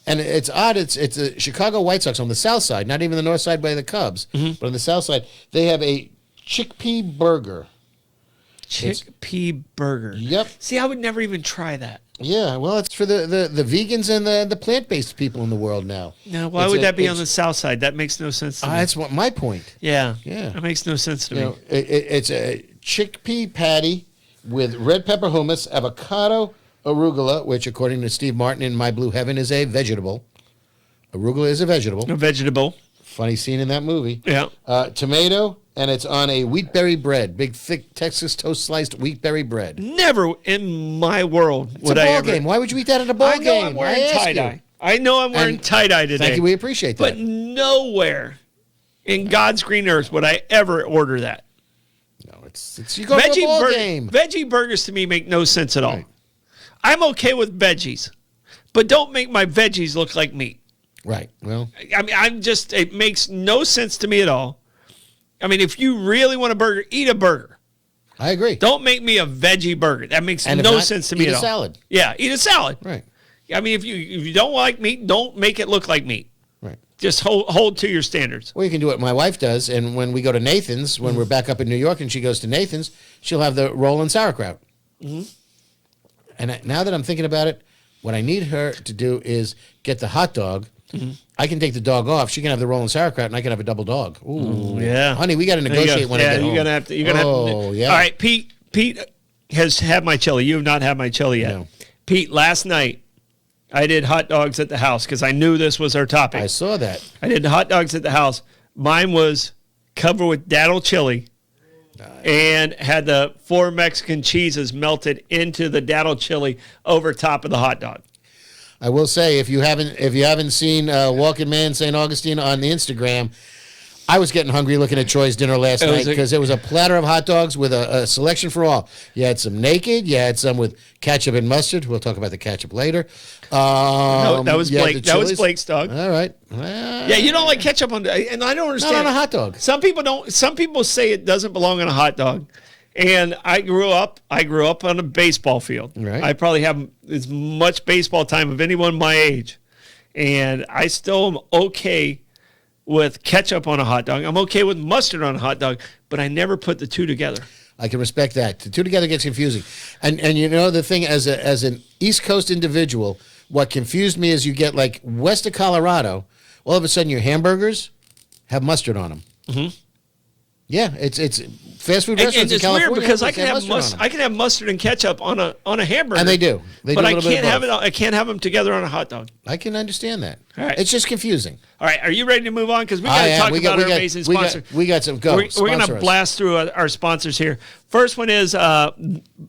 Speaker 2: And it's odd. It's a Chicago White Sox on the south side, not even the north side by the Cubs, but on the south side, they have a chickpea burger.
Speaker 1: Chickpea burger.
Speaker 2: Yep.
Speaker 1: See, I would never even try that.
Speaker 2: Yeah, well, it's for the vegans and the plant-based people in the world now.
Speaker 1: Now, why would that be on the south side? That makes no sense to me.
Speaker 2: That's my point.
Speaker 1: Yeah. That makes no sense to me.
Speaker 2: It's a chickpea patty with red pepper hummus, avocado, arugula, which, according to Steve Martin in My Blue Heaven, is a vegetable. Arugula is a vegetable.
Speaker 1: A vegetable.
Speaker 2: Funny scene in that movie.
Speaker 1: Yeah.
Speaker 2: Tomato, and it's on a wheatberry bread, big, thick Texas toast sliced wheatberry bread.
Speaker 1: Never in my world
Speaker 2: would I ever. It's a ball game. Why would you eat that at a ball game?
Speaker 1: I'm wearing tie-dye. I know I'm wearing tie-dye today.
Speaker 2: Thank you. We appreciate that.
Speaker 1: But nowhere in God's green earth would I ever order that.
Speaker 2: No, It's you go to a ball game.
Speaker 1: Veggie burgers to me make no sense at all.
Speaker 2: Right.
Speaker 1: I'm okay with veggies, but don't make my veggies look like meat.
Speaker 2: Right. Well,
Speaker 1: I mean, it makes no sense to me at all. I mean, if you really want a burger, eat a burger.
Speaker 2: I agree.
Speaker 1: Don't make me a veggie burger. That makes no sense to me at all.
Speaker 2: Eat a salad.
Speaker 1: Yeah, eat a salad.
Speaker 2: Right.
Speaker 1: I mean, if you don't like meat, don't make it look like meat.
Speaker 2: Right.
Speaker 1: Just hold to your standards.
Speaker 2: Well, you can do what my wife does, and when we go to Nathan's, when we're back up in New York and she goes to Nathan's, she'll have the roll and sauerkraut. Mm-hmm. And now that I'm thinking about it, what I need her to do is get the hot dog. Mm-hmm. I can take the dog off. She can have the roll and sauerkraut, and I can have a double dog. Ooh,
Speaker 1: yeah,
Speaker 2: honey, we got to negotiate when I get home.
Speaker 1: You're gonna have to.
Speaker 2: Yeah.
Speaker 1: All right, Pete has had my chili. You have not had my chili yet.
Speaker 2: No.
Speaker 1: Pete, last night I did hot dogs at the house because I knew this was our topic.
Speaker 2: I saw that.
Speaker 1: I did hot dogs at the house. Mine was covered with daddle chili. Nice. And had the 4 Mexican cheeses melted into the daddle chili over top of the hot dog.
Speaker 2: I will say, if you haven't seen Walking Man St. Augustine on the Instagram, I was getting hungry looking at Troy's dinner last night because it was a platter of hot dogs with a selection for all. You had some naked, you had some with ketchup and mustard. We'll talk about the ketchup later.
Speaker 1: No, that was Blake. That was Blake's dog.
Speaker 2: All right.
Speaker 1: Yeah, you don't like ketchup on, and I don't understand.
Speaker 2: Not on a hot dog.
Speaker 1: Some people don't. Some people say it doesn't belong on a hot dog. And I grew up on a baseball field.
Speaker 2: Right.
Speaker 1: I probably have as much baseball time of anyone my age. And I still am okay with ketchup on a hot dog. I'm okay with mustard on a hot dog, but I never put the two together.
Speaker 2: I can respect that. The two together gets confusing. And you know the thing, as an East Coast individual, what confused me is you get like west of Colorado, all of a sudden your hamburgers have mustard on them. Mm-hmm. Yeah, it's fast food restaurants in California.
Speaker 1: It's weird because I can have mustard and ketchup on a hamburger,
Speaker 2: and they do.
Speaker 1: But I can't have them together on a hot dog.
Speaker 2: I can understand that.
Speaker 1: All right,
Speaker 2: it's just confusing.
Speaker 1: All right, are you ready to move on? Because we got to talk about our amazing sponsor.
Speaker 2: We got some. Go.
Speaker 1: We're going to blast through our sponsors here. First one is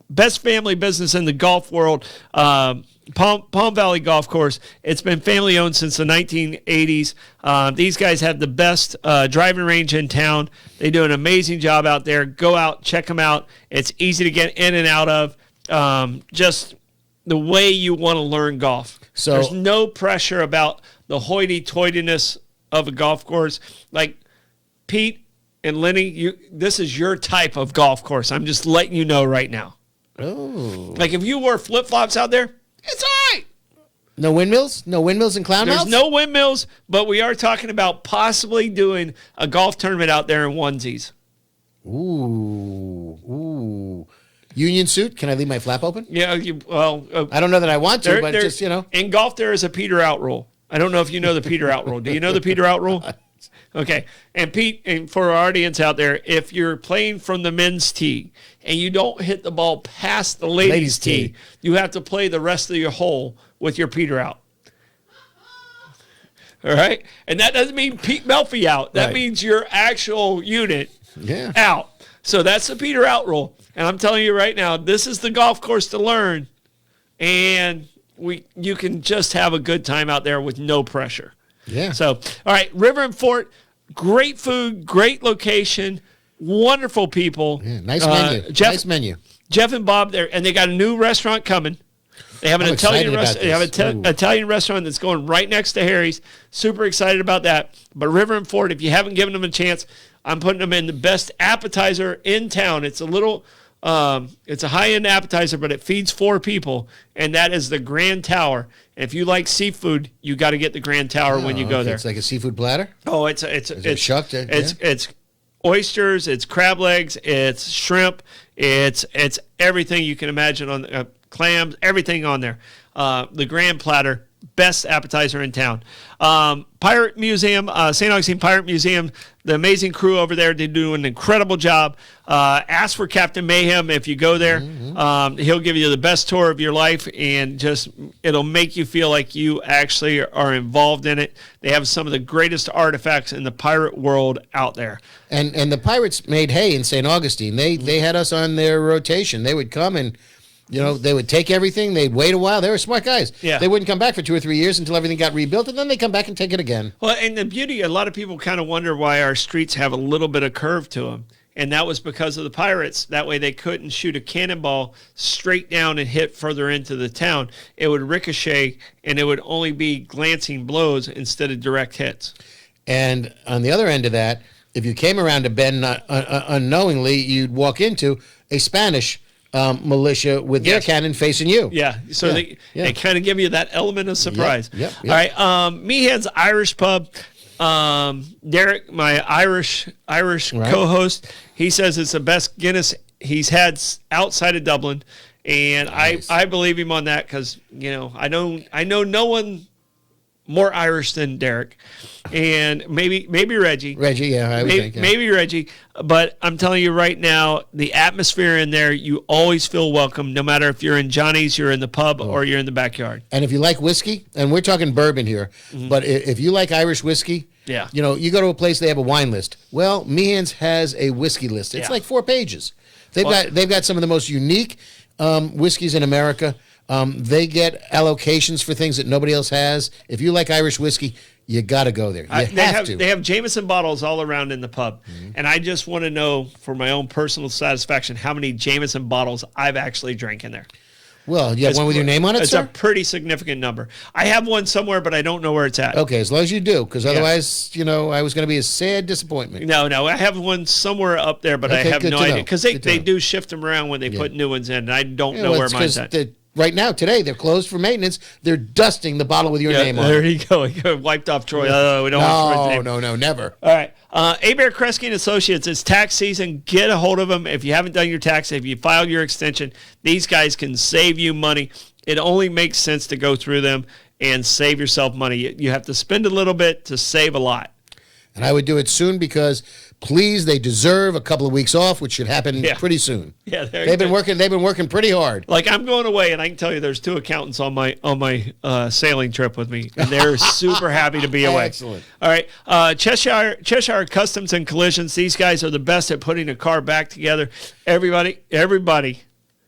Speaker 1: best family business in the golf world. Palm Valley Golf Course. It's been family owned since the 1980s. These guys have the best driving range in town. They do an amazing job out there. Go out, check them out. It's easy to get in and out of. Just the way you want to learn golf. So there's no pressure about the hoity-toityness of a golf course. Like Pete and Lenny, this is your type of golf course. I'm just letting you know right now.
Speaker 2: Oh.
Speaker 1: Like if you wore flip-flops out there, it's all right.
Speaker 2: No windmills? No windmills and clown mouths?
Speaker 1: There's no windmills, but we are talking about possibly doing a golf tournament out there in onesies.
Speaker 2: Ooh. Union suit? Can I leave my flap open?
Speaker 1: Yeah,
Speaker 2: I don't know that I want to, but just,
Speaker 1: In golf, there is a Peter out rule. I don't know if you know the Peter out rule. Do you know the Peter out rule? Okay. And Pete, and for our audience out there, if you're playing from the men's tee and you don't hit the ball past the ladies' tee, you have to play the rest of your hole with your Peter out. All right? And that doesn't mean Pete Melfi out. That means your actual unit out. So that's the Peter out rule. And I'm telling you right now, this is the golf course to learn. And you can just have a good time out there with no pressure.
Speaker 2: Yeah.
Speaker 1: So, all right, River and Fort, great food, great location, wonderful people.
Speaker 2: Yeah, nice menu. Nice menu.
Speaker 1: Jeff and Bob there, and they got a new restaurant coming. They have an Italian restaurant. They have an Italian restaurant that's going right next to Harry's. Super excited about that. But River and Fort, if you haven't given them a chance, I'm putting them in the best appetizer in town. It's a little. It's a high-end appetizer, but it feeds 4 people, and that is the Grand Tower. And if you like seafood, you got to get the Grand Tower when you go there.
Speaker 2: It's like a seafood platter?
Speaker 1: Oh, it's
Speaker 2: shucked.
Speaker 1: It's oysters, it's crab legs, it's shrimp, it's everything you can imagine on clams, everything on there. The Grand Platter, best appetizer in town. Pirate Museum, St. Augustine Pirate Museum, the amazing crew over there, they do an incredible job. Ask for Captain Mayhem if you go there. Mm-hmm. He'll give you the best tour of your life, and it'll make you feel like you actually are involved in it. They have some of the greatest artifacts in the pirate world out there.
Speaker 2: And the pirates made hay in St. Augustine. They had us on their rotation. They would come and they would take everything. They'd wait a while. They were smart guys.
Speaker 1: Yeah.
Speaker 2: They wouldn't come back for 2 or 3 years until everything got rebuilt, and then they come back and take it again.
Speaker 1: Well, and the beauty, a lot of people kind of wonder why our streets have a little bit of curve to them. and that was because of the pirates. That way they couldn't shoot a cannonball straight down and hit further into the town. It would ricochet, and it would only be glancing blows instead of direct hits.
Speaker 2: And on the other end of that, if you came around a bend unknowingly, you'd walk into a Spanish militia with their cannon facing you.
Speaker 1: Yeah, so they kind of give you that element of surprise.
Speaker 2: Yep.
Speaker 1: All right, Meehan's Irish Pub. Derek, my Irish co-host, he says it's the best Guinness he's had outside of Dublin, and nice. I believe him on that because I know no one more Irish than Derek, and maybe Reggie.
Speaker 2: Reggie, yeah, I would think. Yeah.
Speaker 1: Maybe Reggie, but I'm telling you right now, the atmosphere in there, you always feel welcome, no matter if you're in Johnny's, you're in the pub, or you're in the backyard.
Speaker 2: And if you like whiskey, and we're talking bourbon here, but if you like Irish whiskey, you go to a place, they have a wine list. Well, Meehan's has a whiskey list. It's like 4 pages. They've got some of the most unique whiskeys in America. They get allocations for things that nobody else has. If you like Irish whiskey, you got to go there. They have
Speaker 1: Jameson bottles all around in the pub. And I just want to know, for my own personal satisfaction, how many Jameson bottles I've actually drank in there.
Speaker 2: Well, you have one with your name on it, sir?
Speaker 1: It's a pretty significant number. I have one somewhere, but I don't know where it's at.
Speaker 2: Okay, as long as you do, because otherwise, I was going to be a sad disappointment.
Speaker 1: No, I have one somewhere up there, but I have no idea. Because they do shift them around when they put new ones in, and I don't know where mine's at.
Speaker 2: Right now, today, they're closed for maintenance. They're dusting the bottle with your name on it.
Speaker 1: There you go. You wiped off Troy. We don't want Troy's name.
Speaker 2: No, never.
Speaker 1: All right. Abare, Kresge and Associates. It's tax season. Get a hold of them. If you haven't done your tax, if you filed your extension, these guys can save you money. It only makes sense to go through them and save yourself money. You have to spend a little bit to save a lot.
Speaker 2: And I would do it soon because, please, they deserve a couple of weeks off, which should happen pretty soon.
Speaker 1: Yeah,
Speaker 2: they've been working pretty hard.
Speaker 1: Like, I'm going away, and I can tell you, there's 2 accountants on my sailing trip with me, and they're super happy to be away.
Speaker 2: Excellent.
Speaker 1: All right, Chesire Customs and Collisions. These guys are the best at putting a car back together. Everybody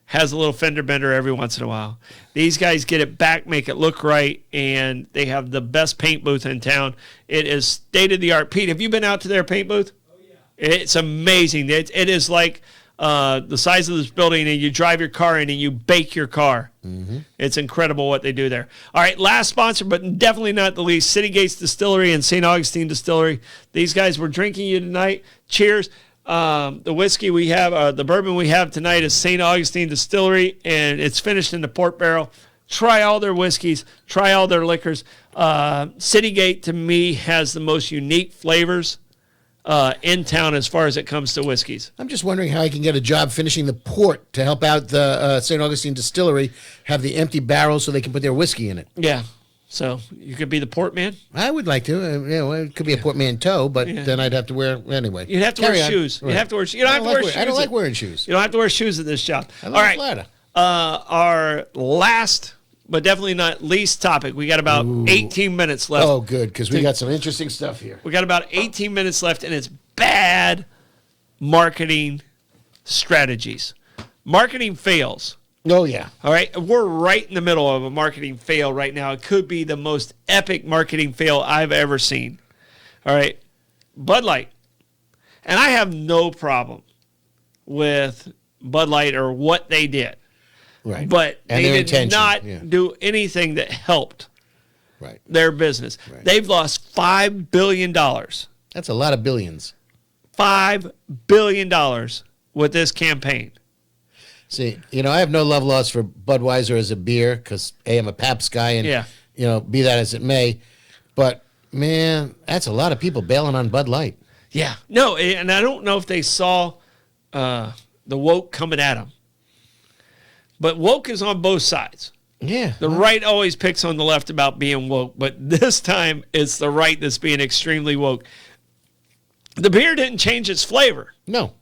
Speaker 1: has a little fender bender every once in a while. These guys get it back, make it look right, and they have the best paint booth in town. It is state-of-the-art. Pete, have you been out to their paint booth? Oh, yeah. It's amazing. It is like the size of this building, and you drive your car in and you bake your car. Mm-hmm. It's incredible what they do there. All right, last sponsor, but definitely not the least, City Gates Distillery and St. Augustine Distillery. These guys were drinking you tonight. Cheers. The whiskey we have, the bourbon we have tonight is St. Augustine Distillery, and it's finished in the port barrel. Try all their whiskeys. Try all their liquors. Citygate, to me, has the most unique flavors in town as far as it comes to whiskeys.
Speaker 2: I'm just wondering how I can get a job finishing the port to help out the St. Augustine Distillery have the empty barrels so they can put their whiskey in it.
Speaker 1: Yeah. So you could be the port man?
Speaker 2: I would like to. It could be a portmanteau, but then I'd have to wear anyway.
Speaker 1: You'd have to wear shoes. Right. You have to wear shoes. You don't have to wear shoes.
Speaker 2: I don't like wearing shoes.
Speaker 1: You don't have to wear shoes at this job.
Speaker 2: I like ladder.
Speaker 1: Our last, but definitely not least topic. We got about 18 minutes left.
Speaker 2: Oh, good, because we got some interesting stuff here.
Speaker 1: We got about 18 minutes left, and it's bad marketing strategies. Marketing fails.
Speaker 2: Oh, yeah.
Speaker 1: All right. We're right in the middle of a marketing fail right now. It could be the most epic marketing fail I've ever seen. All right. Bud Light. And I have no problem with Bud Light or what they did.
Speaker 2: Right.
Speaker 1: But they did not do anything that helped their business. Right. They've lost $5 billion.
Speaker 2: That's a lot of billions.
Speaker 1: $5 billion with this campaign.
Speaker 2: See, I have no love lost for Budweiser as a beer because, A, I'm a Pabst guy, and, be that as it may. But, man, that's a lot of people bailing on Bud Light.
Speaker 1: Yeah. No, and I don't know if they saw the woke coming at them. But woke is on both sides.
Speaker 2: Yeah.
Speaker 1: The right always picks on the left about being woke, but this time it's the right that's being extremely woke. The beer didn't change its flavor.
Speaker 2: No.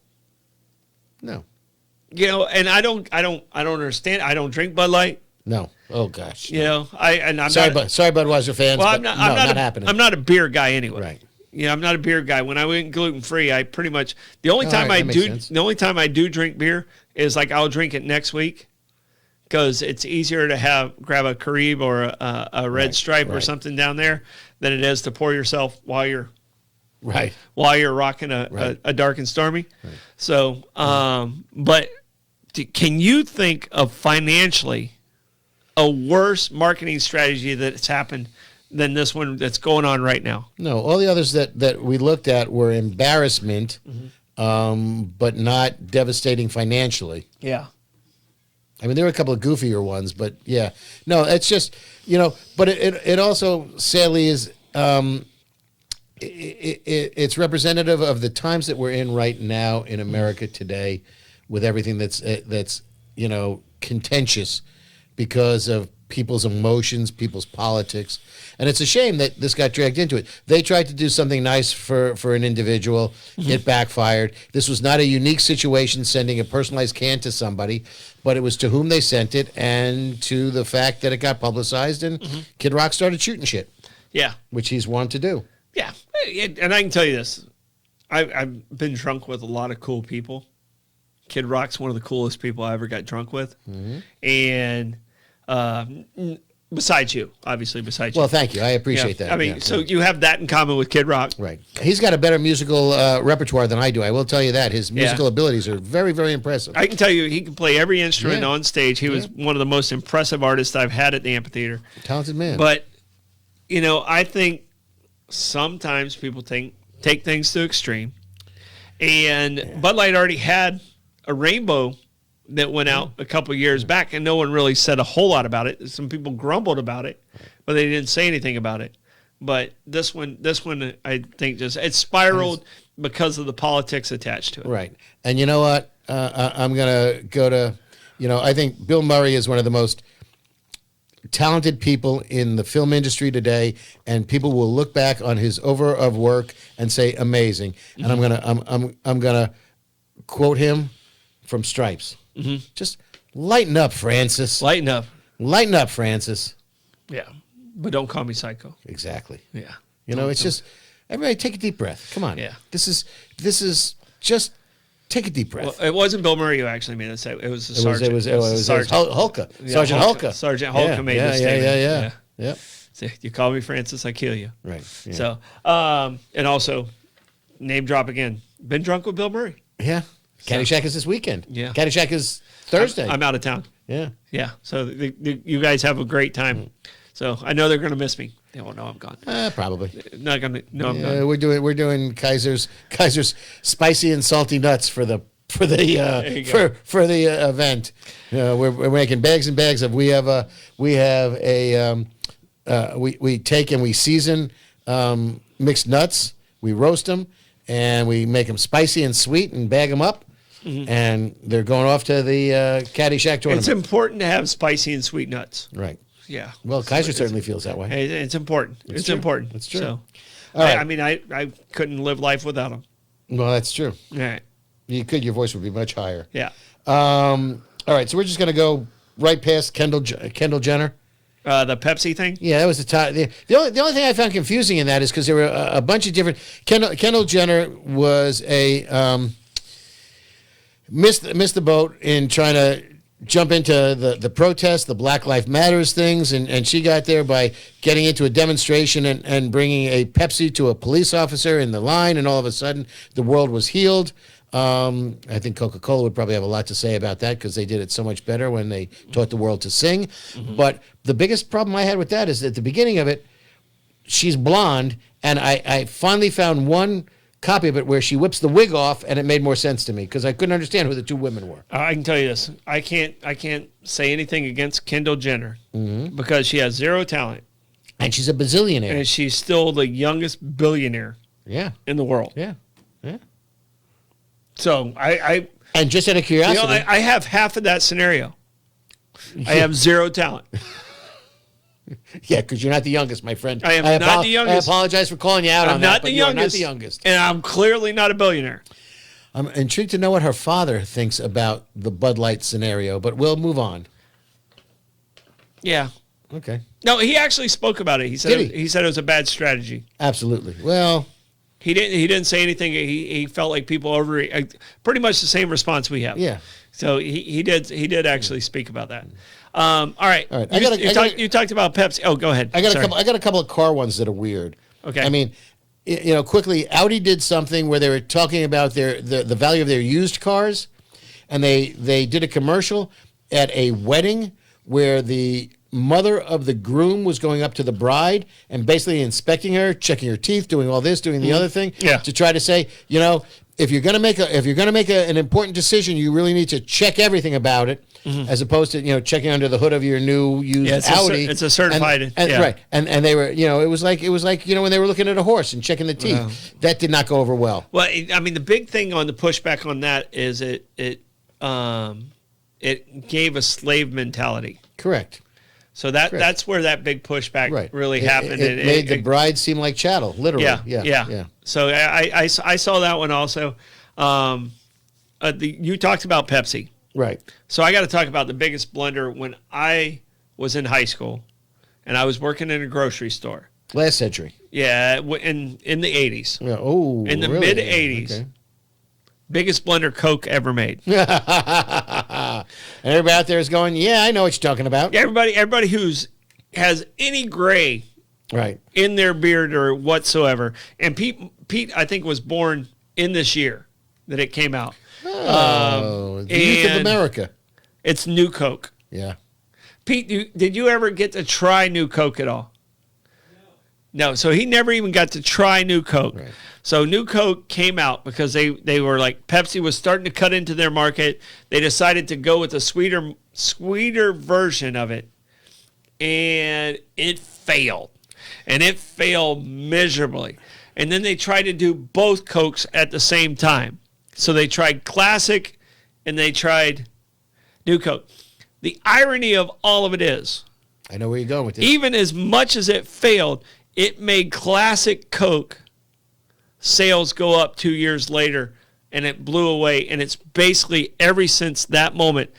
Speaker 1: And I don't understand. I don't drink Bud Light.
Speaker 2: No. Oh gosh.
Speaker 1: I'm
Speaker 2: sorry, Budweiser fans.
Speaker 1: Well,
Speaker 2: I'm not happening.
Speaker 1: I'm not a beer guy anyway.
Speaker 2: Right.
Speaker 1: I'm not a beer guy. When I went gluten free, I pretty much the only time I do drink beer is like I'll drink it next week because it's easier to grab a Caribe or a Red Stripe or something down there than it is to pour yourself while you're
Speaker 2: Right.
Speaker 1: while you're rocking a dark and stormy. Right. So, but can you think of financially a worse marketing strategy that's happened than this one that's going on right now?
Speaker 2: No, all the others that we looked at were embarrassment, but not devastating financially.
Speaker 1: Yeah.
Speaker 2: I mean, there were a couple of goofier ones, but yeah. No, it's just, but it also sadly is, it's representative of the times that we're in right now in America today with everything that's contentious because of people's emotions, people's politics. And it's a shame that this got dragged into it. They tried to do something nice for an individual. It backfired. This was not a unique situation sending a personalized can to somebody, but it was to whom they sent it and to the fact that it got publicized and Kid Rock started shooting shit.
Speaker 1: Yeah.
Speaker 2: Which he's wanted to do.
Speaker 1: Yeah. And I can tell you this. I've been drunk with a lot of cool people. Kid Rock's one of the coolest people I ever got drunk with. And besides you, obviously, besides you.
Speaker 2: Well, thank you. I appreciate that.
Speaker 1: I mean, so you have that in common with Kid Rock.
Speaker 2: Right. He's got a better musical repertoire than I do. I will tell you that. His musical abilities are very, very impressive.
Speaker 1: I can tell you he can play every instrument on stage. He was one of the most impressive artists I've had at the amphitheater.
Speaker 2: Talented man.
Speaker 1: But, I think sometimes people take things to extreme. And Bud Light already had a rainbow that went out a couple of years back, and no one really said a whole lot about it. Some people grumbled about it, but they didn't say anything about it. But this one, I think it spiraled because of the politics attached to it.
Speaker 2: Right. And you know what? I'm going to go to, I think Bill Murray is one of the most talented people in the film industry today, and people will look back on his over of work and say amazing. And I'm gonna quote him from Stripes. Just lighten up, Francis.
Speaker 1: Lighten up,
Speaker 2: Francis.
Speaker 1: Yeah, but don't call me psycho.
Speaker 2: Exactly.
Speaker 1: Yeah.
Speaker 2: It's just everybody take a deep breath. Come on.
Speaker 1: Yeah.
Speaker 2: This is just take a deep breath.
Speaker 1: Well, it wasn't Bill Murray who actually made it. It was the sergeant.
Speaker 2: It was Sergeant Hulka.
Speaker 1: Yeah,
Speaker 2: Sergeant Hulka.
Speaker 1: Sergeant Hulka made this statement.
Speaker 2: Yeah.
Speaker 1: So you call me Francis, I kill you.
Speaker 2: Right. Yeah.
Speaker 1: So, and also, name drop again. Been drunk with Bill Murray.
Speaker 2: Yeah. Caddyshack is this weekend.
Speaker 1: Yeah.
Speaker 2: Caddyshack is Thursday.
Speaker 1: I'm out of town.
Speaker 2: Yeah.
Speaker 1: Yeah. So you guys have a great time. So I know they're going to miss me. They won't know I'm gone.
Speaker 2: Probably.
Speaker 1: Not going to know I'm gone.
Speaker 2: We're doing Kaiser's spicy and salty nuts for the event. We're making bags and bags of. We take and we season mixed nuts. We roast them and we make them spicy and sweet and bag them up. And they're going off to the Caddyshack tournament.
Speaker 1: It's important to have spicy and sweet nuts.
Speaker 2: Right.
Speaker 1: Yeah.
Speaker 2: Well, Kaiser certainly feels that way.
Speaker 1: It's important. It's important.
Speaker 2: It's true.
Speaker 1: So,
Speaker 2: right.
Speaker 1: I mean, I couldn't live life without them.
Speaker 2: Well, that's true.
Speaker 1: All right.
Speaker 2: You could. Your voice would be much higher.
Speaker 1: Yeah.
Speaker 2: All right. So we're just going to go right past Kendall Jenner.
Speaker 1: The Pepsi thing?
Speaker 2: Yeah, that was the time. The only thing I found confusing in that is because there were a bunch of different. Kendall Jenner was a missed the boat in trying to jump into the protest, the Black Lives Matters things, and she got there by getting into a demonstration and bringing a Pepsi to a police officer in the line, and all of a sudden the world was healed. I think Coca-Cola would probably have a lot to say about that because they did it so much better when they taught the world to sing. But the biggest problem I had with that is at the beginning of it, she's blonde, and I finally found one copy of it where she whips the wig off, and it made more sense to me because I couldn't understand who the two women were.
Speaker 1: I can tell you this: I can't say anything against Kendall Jenner because she has zero talent,
Speaker 2: and she's a bazillionaire,
Speaker 1: and she's still the youngest billionaire in the world.
Speaker 2: Yeah.
Speaker 1: So
Speaker 2: and just out of curiosity,
Speaker 1: I have half of that scenario. I have zero talent.
Speaker 2: Yeah, because you're not the youngest, my friend.
Speaker 1: I am not the youngest.
Speaker 2: I apologize for calling you out on that, but you're not the youngest.
Speaker 1: And I'm clearly not a billionaire.
Speaker 2: I'm intrigued to know what her father thinks about the Bud Light scenario, but we'll move on.
Speaker 1: Yeah.
Speaker 2: Okay.
Speaker 1: No, he actually spoke about it. He said he said it was a bad strategy.
Speaker 2: Absolutely. Well,
Speaker 1: he didn't say anything. He felt like people pretty much the same response we have.
Speaker 2: Yeah.
Speaker 1: So he did actually speak about that. All right.
Speaker 2: You
Speaker 1: talked about Pepsi. Oh, go ahead.
Speaker 2: I got a couple of car ones that are weird.
Speaker 1: Okay.
Speaker 2: I mean, quickly, Audi did something where they were talking about the value of their used cars, and they did a commercial at a wedding where the mother of the groom was going up to the bride and basically inspecting her, checking her teeth, doing all this, doing the other thing, to try to say, if you're going to make an important decision, you really need to check everything about it, as opposed to checking under the hood of your new used Audi.
Speaker 1: It's a certified,
Speaker 2: right. And they were it was like when they were looking at a horse and checking the teeth. Wow. That did not go over well.
Speaker 1: Well, I mean, the big thing on the pushback on that is it gave a slave mentality.
Speaker 2: Correct.
Speaker 1: So that's where that big pushback really happened.
Speaker 2: It made the bride seem like chattel, literally.
Speaker 1: Yeah. So I saw that one also. You talked about Pepsi.
Speaker 2: Right.
Speaker 1: So I got to talk about the biggest blunder when I was in high school and I was working in a grocery store.
Speaker 2: Last century.
Speaker 1: Yeah, in the 80s.
Speaker 2: Yeah. Oh,
Speaker 1: in the
Speaker 2: really?
Speaker 1: mid-80s.
Speaker 2: Okay.
Speaker 1: Biggest blunder Coke ever made.
Speaker 2: And everybody out there is going, yeah, I know what you're talking about.
Speaker 1: Everybody has any gray in their beard or whatsoever. And Pete, I think, was born in this year that it came out.
Speaker 2: Oh, the youth of America.
Speaker 1: It's New Coke.
Speaker 2: Yeah.
Speaker 1: Pete, did you ever get to try New Coke at all? No, so he never even got to try New Coke.
Speaker 2: Right.
Speaker 1: So New Coke came out because they were like, Pepsi was starting to cut into their market. They decided to go with a sweeter version of it, and it failed. And it failed miserably. And then they tried to do both Cokes at the same time. So they tried Classic and they tried New Coke. The irony of all of it is,
Speaker 2: I know where you're going with this.
Speaker 1: Even as much as it failed, it made Classic Coke sales go up 2 years later, and it blew away. And it's basically, ever since that moment,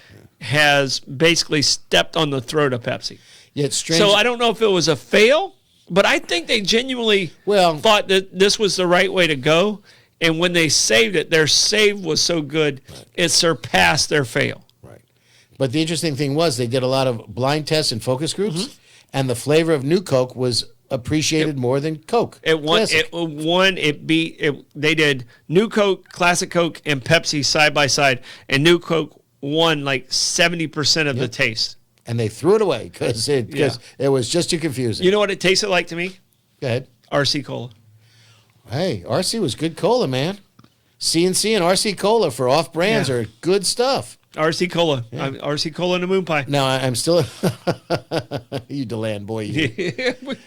Speaker 1: has basically stepped on the throat of Pepsi.
Speaker 2: Yeah, it's strange.
Speaker 1: So I don't know if it was a fail, but I think they genuinely thought that this was the right way to go. And when they saved it, their save was so good, it surpassed their fail.
Speaker 2: Right. But the interesting thing was they did a lot of blind tests and focus groups, and the flavor of New Coke was appreciated more than Coke.
Speaker 1: It beat. They did New Coke, Classic Coke, and Pepsi side by side, and New Coke won like 70% of the taste.
Speaker 2: And they threw it away because it was just too confusing.
Speaker 1: You know what it tasted like to me?
Speaker 2: Go ahead.
Speaker 1: RC Cola.
Speaker 2: Hey, RC was good cola, man. C&C and RC Cola for off brands are good stuff.
Speaker 1: RC Cola. Yeah. RC Cola and a moon pie.
Speaker 2: No, I'm still you DeLand boy. You can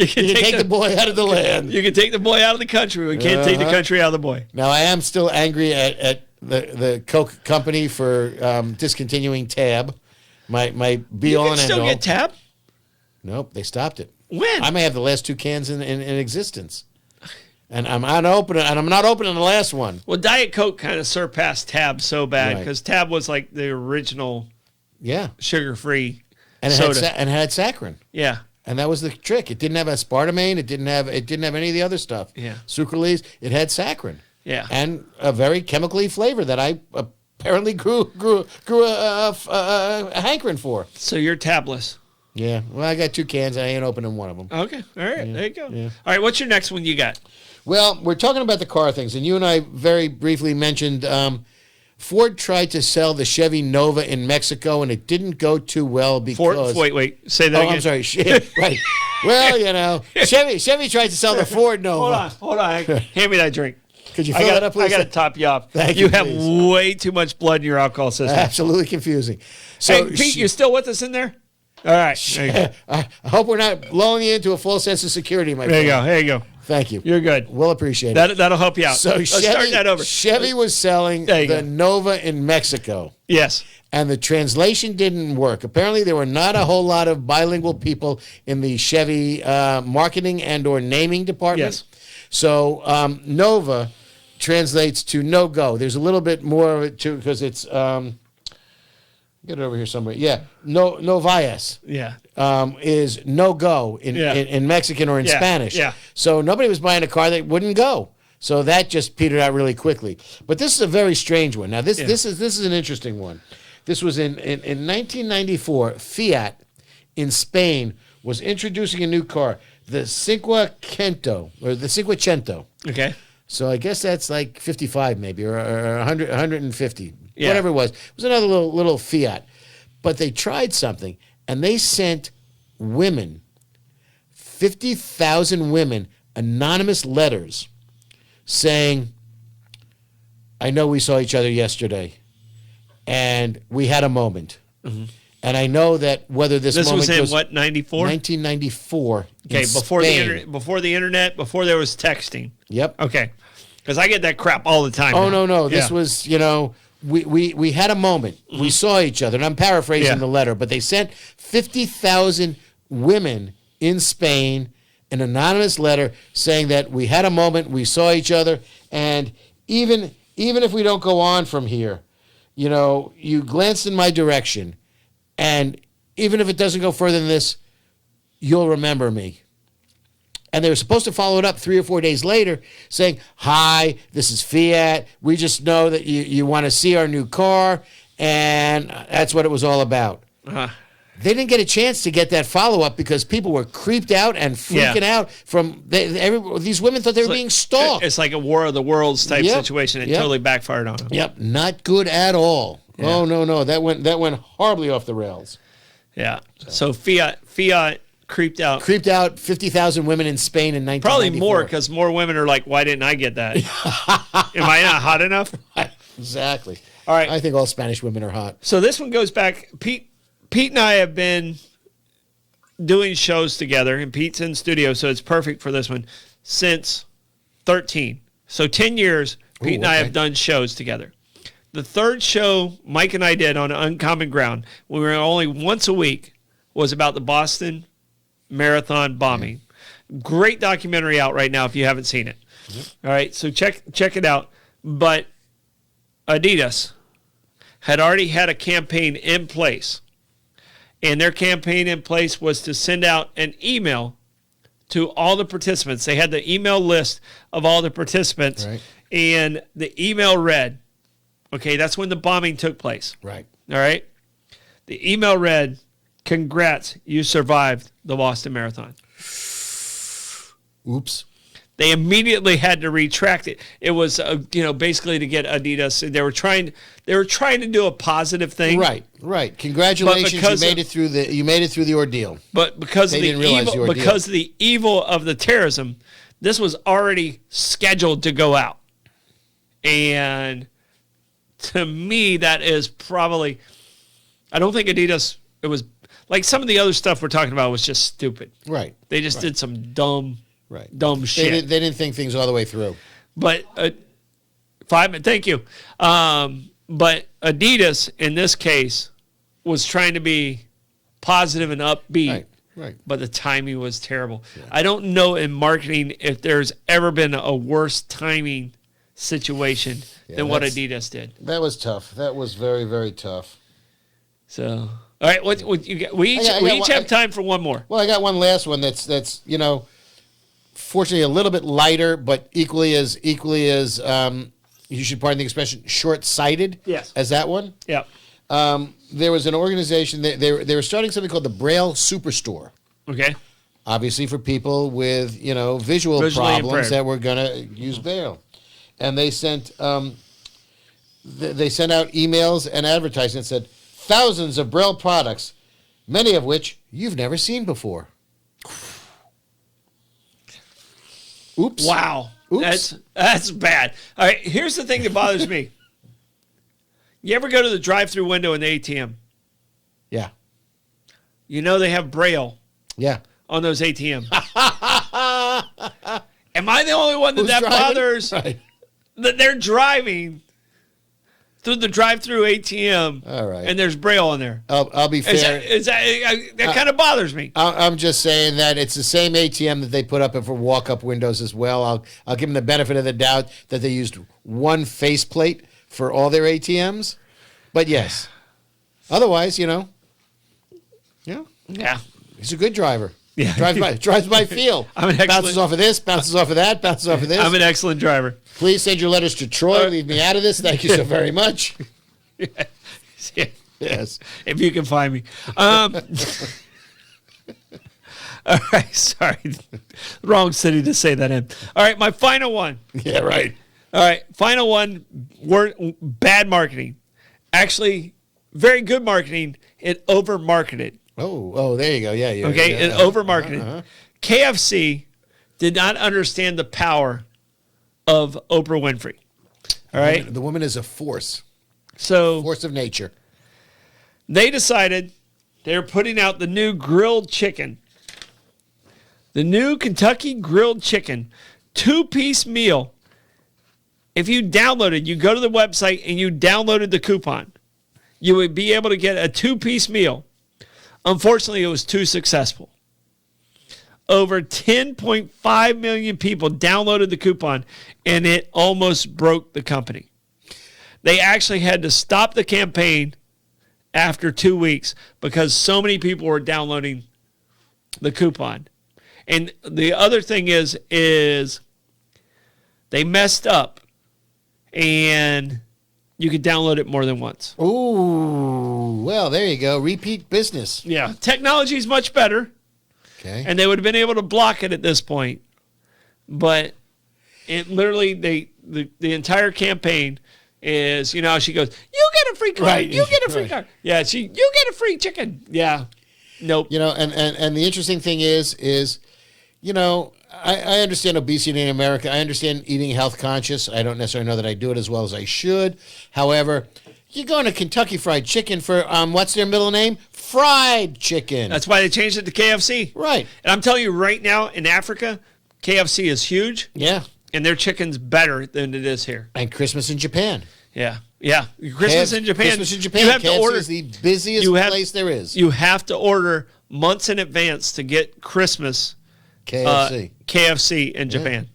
Speaker 2: take the boy out of the land.
Speaker 1: You can take the boy out of the country. We can't take the country out of the boy.
Speaker 2: Now I am still angry at the Coke company for discontinuing Tab. My be all and end all.
Speaker 1: You can still get Tab?
Speaker 2: Nope, they stopped it.
Speaker 1: When?
Speaker 2: I may have the last two cans in existence. And I'm not opening the last one.
Speaker 1: Well, Diet Coke kind of surpassed Tab so bad because Tab was like the original sugar-free soda.
Speaker 2: And it had saccharin.
Speaker 1: Yeah.
Speaker 2: And that was the trick. It didn't have aspartame. It didn't have any of the other stuff.
Speaker 1: Yeah.
Speaker 2: Sucralose. It had saccharin.
Speaker 1: Yeah.
Speaker 2: And a very chemically flavor that I apparently grew a hankering for.
Speaker 1: So you're tabless.
Speaker 2: Yeah. Well, I got two cans and I ain't opening one of them.
Speaker 1: Okay. All right. There you go. Yeah. All right. What's your next one you got?
Speaker 2: Well, we're talking about the car things, and you and I very briefly mentioned Ford tried to sell the Chevy Nova in Mexico, and it didn't go too well because...
Speaker 1: Wait. Say that again.
Speaker 2: I'm sorry. Right. Well, Chevy tried to sell the Ford Nova.
Speaker 1: Hold on. Hand me that drink.
Speaker 2: Could you fill that up, please?
Speaker 1: I got to top you off.
Speaker 2: Thank you.
Speaker 1: You have way too much blood in your alcohol system.
Speaker 2: Absolutely confusing.
Speaker 1: So, hey, Pete, you still with us in there? All right.
Speaker 2: I hope we're not blowing you into a false sense of security, my friend.
Speaker 1: There you go.
Speaker 2: Thank you.
Speaker 1: You're good.
Speaker 2: We'll appreciate it.
Speaker 1: That'll help you out.
Speaker 2: So
Speaker 1: let's start that over.
Speaker 2: Chevy was selling the Nova in Mexico.
Speaker 1: Yes.
Speaker 2: And the translation didn't work. Apparently, there were not a whole lot of bilingual people in the Chevy marketing and or naming department.
Speaker 1: Yes.
Speaker 2: So Nova translates to no-go. There's a little bit more of it, too, because it's... get it over here somewhere. Yeah. No vayas.
Speaker 1: Yeah.
Speaker 2: Is no go in Mexican or in Spanish.
Speaker 1: Yeah.
Speaker 2: So nobody was buying a car that wouldn't go. So that just petered out really quickly. But this is a very strange one. Now this is an interesting one. This was in 1994. Fiat in Spain was introducing a new car, the Cinquecento.
Speaker 1: Okay.
Speaker 2: So I guess that's like 55 maybe, or 100, 150,
Speaker 1: Yeah.
Speaker 2: whatever it was. It was another little Fiat. But they tried something, and they sent women, 50,000 women, anonymous letters saying, I know we saw each other yesterday, and we had a moment. Mm-hmm. And I know that whether this moment
Speaker 1: was in what, 94?
Speaker 2: 1994.
Speaker 1: Okay, before
Speaker 2: Spain.
Speaker 1: the internet, before there was texting.
Speaker 2: Yep.
Speaker 1: Okay, because I get that crap all the time.
Speaker 2: Oh,
Speaker 1: now.
Speaker 2: no. This was, we had a moment. Mm-hmm. We saw each other. And I'm paraphrasing the letter, but they sent 50,000 women in Spain an anonymous letter saying that we had a moment, we saw each other, and even if we don't go on from here, you glanced in my direction, and even if it doesn't go further than this, you'll remember me. And they were supposed to follow it up 3 or 4 days later saying, hi, this is Fiat. We just know that you want to see our new car. And that's what it was all about. Uh-huh. They didn't get a chance to get that follow-up because people were creeped out and freaking out from these women thought they were being stalked.
Speaker 1: It's like a War of the Worlds type situation. It totally backfired on them.
Speaker 2: Yep, not good at all. Yeah. Oh, no. That went horribly off the rails.
Speaker 1: Yeah. So Fiat creeped out
Speaker 2: 50,000 women in Spain in 1994.
Speaker 1: Probably more because more women are like, why didn't I get that? Am I not hot enough?
Speaker 2: Exactly.
Speaker 1: All right.
Speaker 2: I think all Spanish women are hot.
Speaker 1: So this one goes back. Pete and I have been doing shows together, and Pete's in studio, so it's perfect for this one, since 13. So 10 years, Pete and I have done shows together. The third show Mike and I did on Uncommon Ground, we were only once a week, was about the Boston Marathon bombing. Great documentary out right now if you haven't seen it. All right, so check it out. But Adidas had already had a campaign in place, and their campaign in place was to send out an email to all the participants. They had the email list of all the participants, and the email read, okay, that's when the bombing took place.
Speaker 2: Right.
Speaker 1: All right? The email read, congrats, you survived the Boston Marathon.
Speaker 2: Oops.
Speaker 1: They immediately had to retract it. It was, basically to get Adidas. They were trying to do a positive thing.
Speaker 2: Right. Congratulations, you made it through the ordeal.
Speaker 1: But because of the evil of the terrorism, this was already scheduled to go out. And to me, that is probably, I don't think Adidas, it was like some of the other stuff we're talking about was just stupid.
Speaker 2: Right.
Speaker 1: They just did some dumb shit.
Speaker 2: They didn't think things all the way through.
Speaker 1: But thank you. But Adidas in this case was trying to be positive and upbeat.
Speaker 2: Right.
Speaker 1: But the timing was terrible. Yeah. I don't know in marketing if there's ever been a worse timing situation than what Adidas did.
Speaker 2: That was tough. That was very, very tough.
Speaker 1: So, all right, what you got? We each have time for one more.
Speaker 2: Well, I got one last one that's fortunately a little bit lighter, but equally as you should pardon the expression, short-sighted.
Speaker 1: Yes.
Speaker 2: As that one.
Speaker 1: Yeah.
Speaker 2: There was an organization they were starting something called the Braille Superstore.
Speaker 1: Okay.
Speaker 2: Obviously for people with visual problems that were going to use Braille, and they sent out emails and advertising that said thousands of Braille products, many of which you've never seen before. Oops.
Speaker 1: Wow. Oops. That's bad. All right, here's the thing that bothers me. You ever go to the drive-through window in the ATM?
Speaker 2: Yeah.
Speaker 1: They have Braille.
Speaker 2: Yeah.
Speaker 1: On those ATMs. Am I the only one that bothers?
Speaker 2: Right.
Speaker 1: That they're driving through the drive-through ATM.
Speaker 2: All right.
Speaker 1: And there's Braille on there.
Speaker 2: I'll be fair.
Speaker 1: That kind of bothers me.
Speaker 2: I'm just saying that it's the same ATM that they put up for walk-up windows as well. I'll give them the benefit of the doubt that they used one faceplate for all their ATMs. But yes. Otherwise, Yeah. He's a good driver.
Speaker 1: Yeah.
Speaker 2: Drives by feel. Bounces off of this, bounces off of that, bounces off of this.
Speaker 1: I'm an excellent driver.
Speaker 2: Please send your letters to Troy. Leave me out of this. Thank you so very much.
Speaker 1: Yeah.
Speaker 2: Yes.
Speaker 1: If you can find me. All right, sorry. Wrong city to say that in. All right, my final one.
Speaker 2: Yeah, right.
Speaker 1: All right, final one. Bad marketing. Actually, very good marketing. It over-marketed.
Speaker 2: Oh, there you go. Yeah, yeah.
Speaker 1: Okay,
Speaker 2: yeah.
Speaker 1: it over-marketed. KFC did not understand the power of Oprah Winfrey. All right?
Speaker 2: The woman is a force.
Speaker 1: So
Speaker 2: Force of nature.
Speaker 1: they decided they're putting out the new grilled chicken. The new Kentucky grilled chicken, 2-piece meal. If you downloaded, you go to the website and you downloaded the coupon, you would be able to get a 2-piece meal. Unfortunately, it was too successful. Over 10.5 million people downloaded the coupon, and it almost broke the company. They actually had to stop the campaign after 2 weeks because so many people were downloading the coupon. And the other thing is they messed up, and you could download it more than once.
Speaker 2: Ooh, well, there you go. Repeat business.
Speaker 1: Yeah, technology is much better,
Speaker 2: Okay.
Speaker 1: and they would have been able to block it at this point. But it literally, the entire campaign is, you know, she goes, "You get a free car,
Speaker 2: Right.
Speaker 1: you get a free
Speaker 2: Right.
Speaker 1: car." Yeah, you get a free chicken. Yeah, nope.
Speaker 2: You know, and the interesting thing is, you know, I understand obesity in America. I understand eating health conscious. I don't necessarily know that I do it as well as I should. However, you're going to Kentucky Fried Chicken for, what's their middle name? Fried Chicken.
Speaker 1: That's why they changed it to KFC.
Speaker 2: Right.
Speaker 1: And I'm telling you right now, in Africa, KFC is huge,
Speaker 2: Yeah.
Speaker 1: and their chicken's better than it is here.
Speaker 2: And Christmas in Japan.
Speaker 1: Yeah, yeah. Christmas in Japan.
Speaker 2: Christmas in Japan.
Speaker 1: You have
Speaker 2: KFC
Speaker 1: to order.
Speaker 2: is the busiest place there is.
Speaker 1: You have to order months in advance to get Christmas KFC in Japan.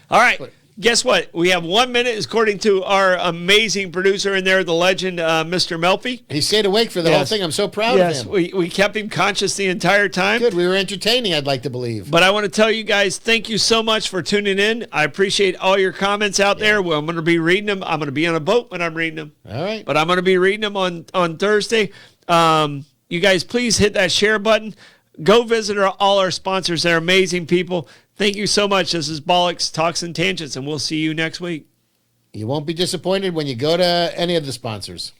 Speaker 1: All right. Guess what? We have 1 minute, according to our amazing producer in there, the legend, Mr. Melfi.
Speaker 2: He stayed awake for the whole thing. I'm so proud of him.
Speaker 1: We kept him conscious the entire time.
Speaker 2: Good. We were entertaining, I'd like to believe.
Speaker 1: But I want to tell you guys, thank you so much for tuning in. I appreciate all your comments out there. Well, I'm going to be reading them. I'm going to be on a boat when I'm reading them.
Speaker 2: All right.
Speaker 1: But I'm going to be reading them on Thursday. You guys, please hit that share button. Go visit all our sponsors. They're amazing people. Thank you so much. This is Bollox, Talks and Tangents, and we'll see you next week.
Speaker 2: You won't be disappointed when you go to any of the sponsors.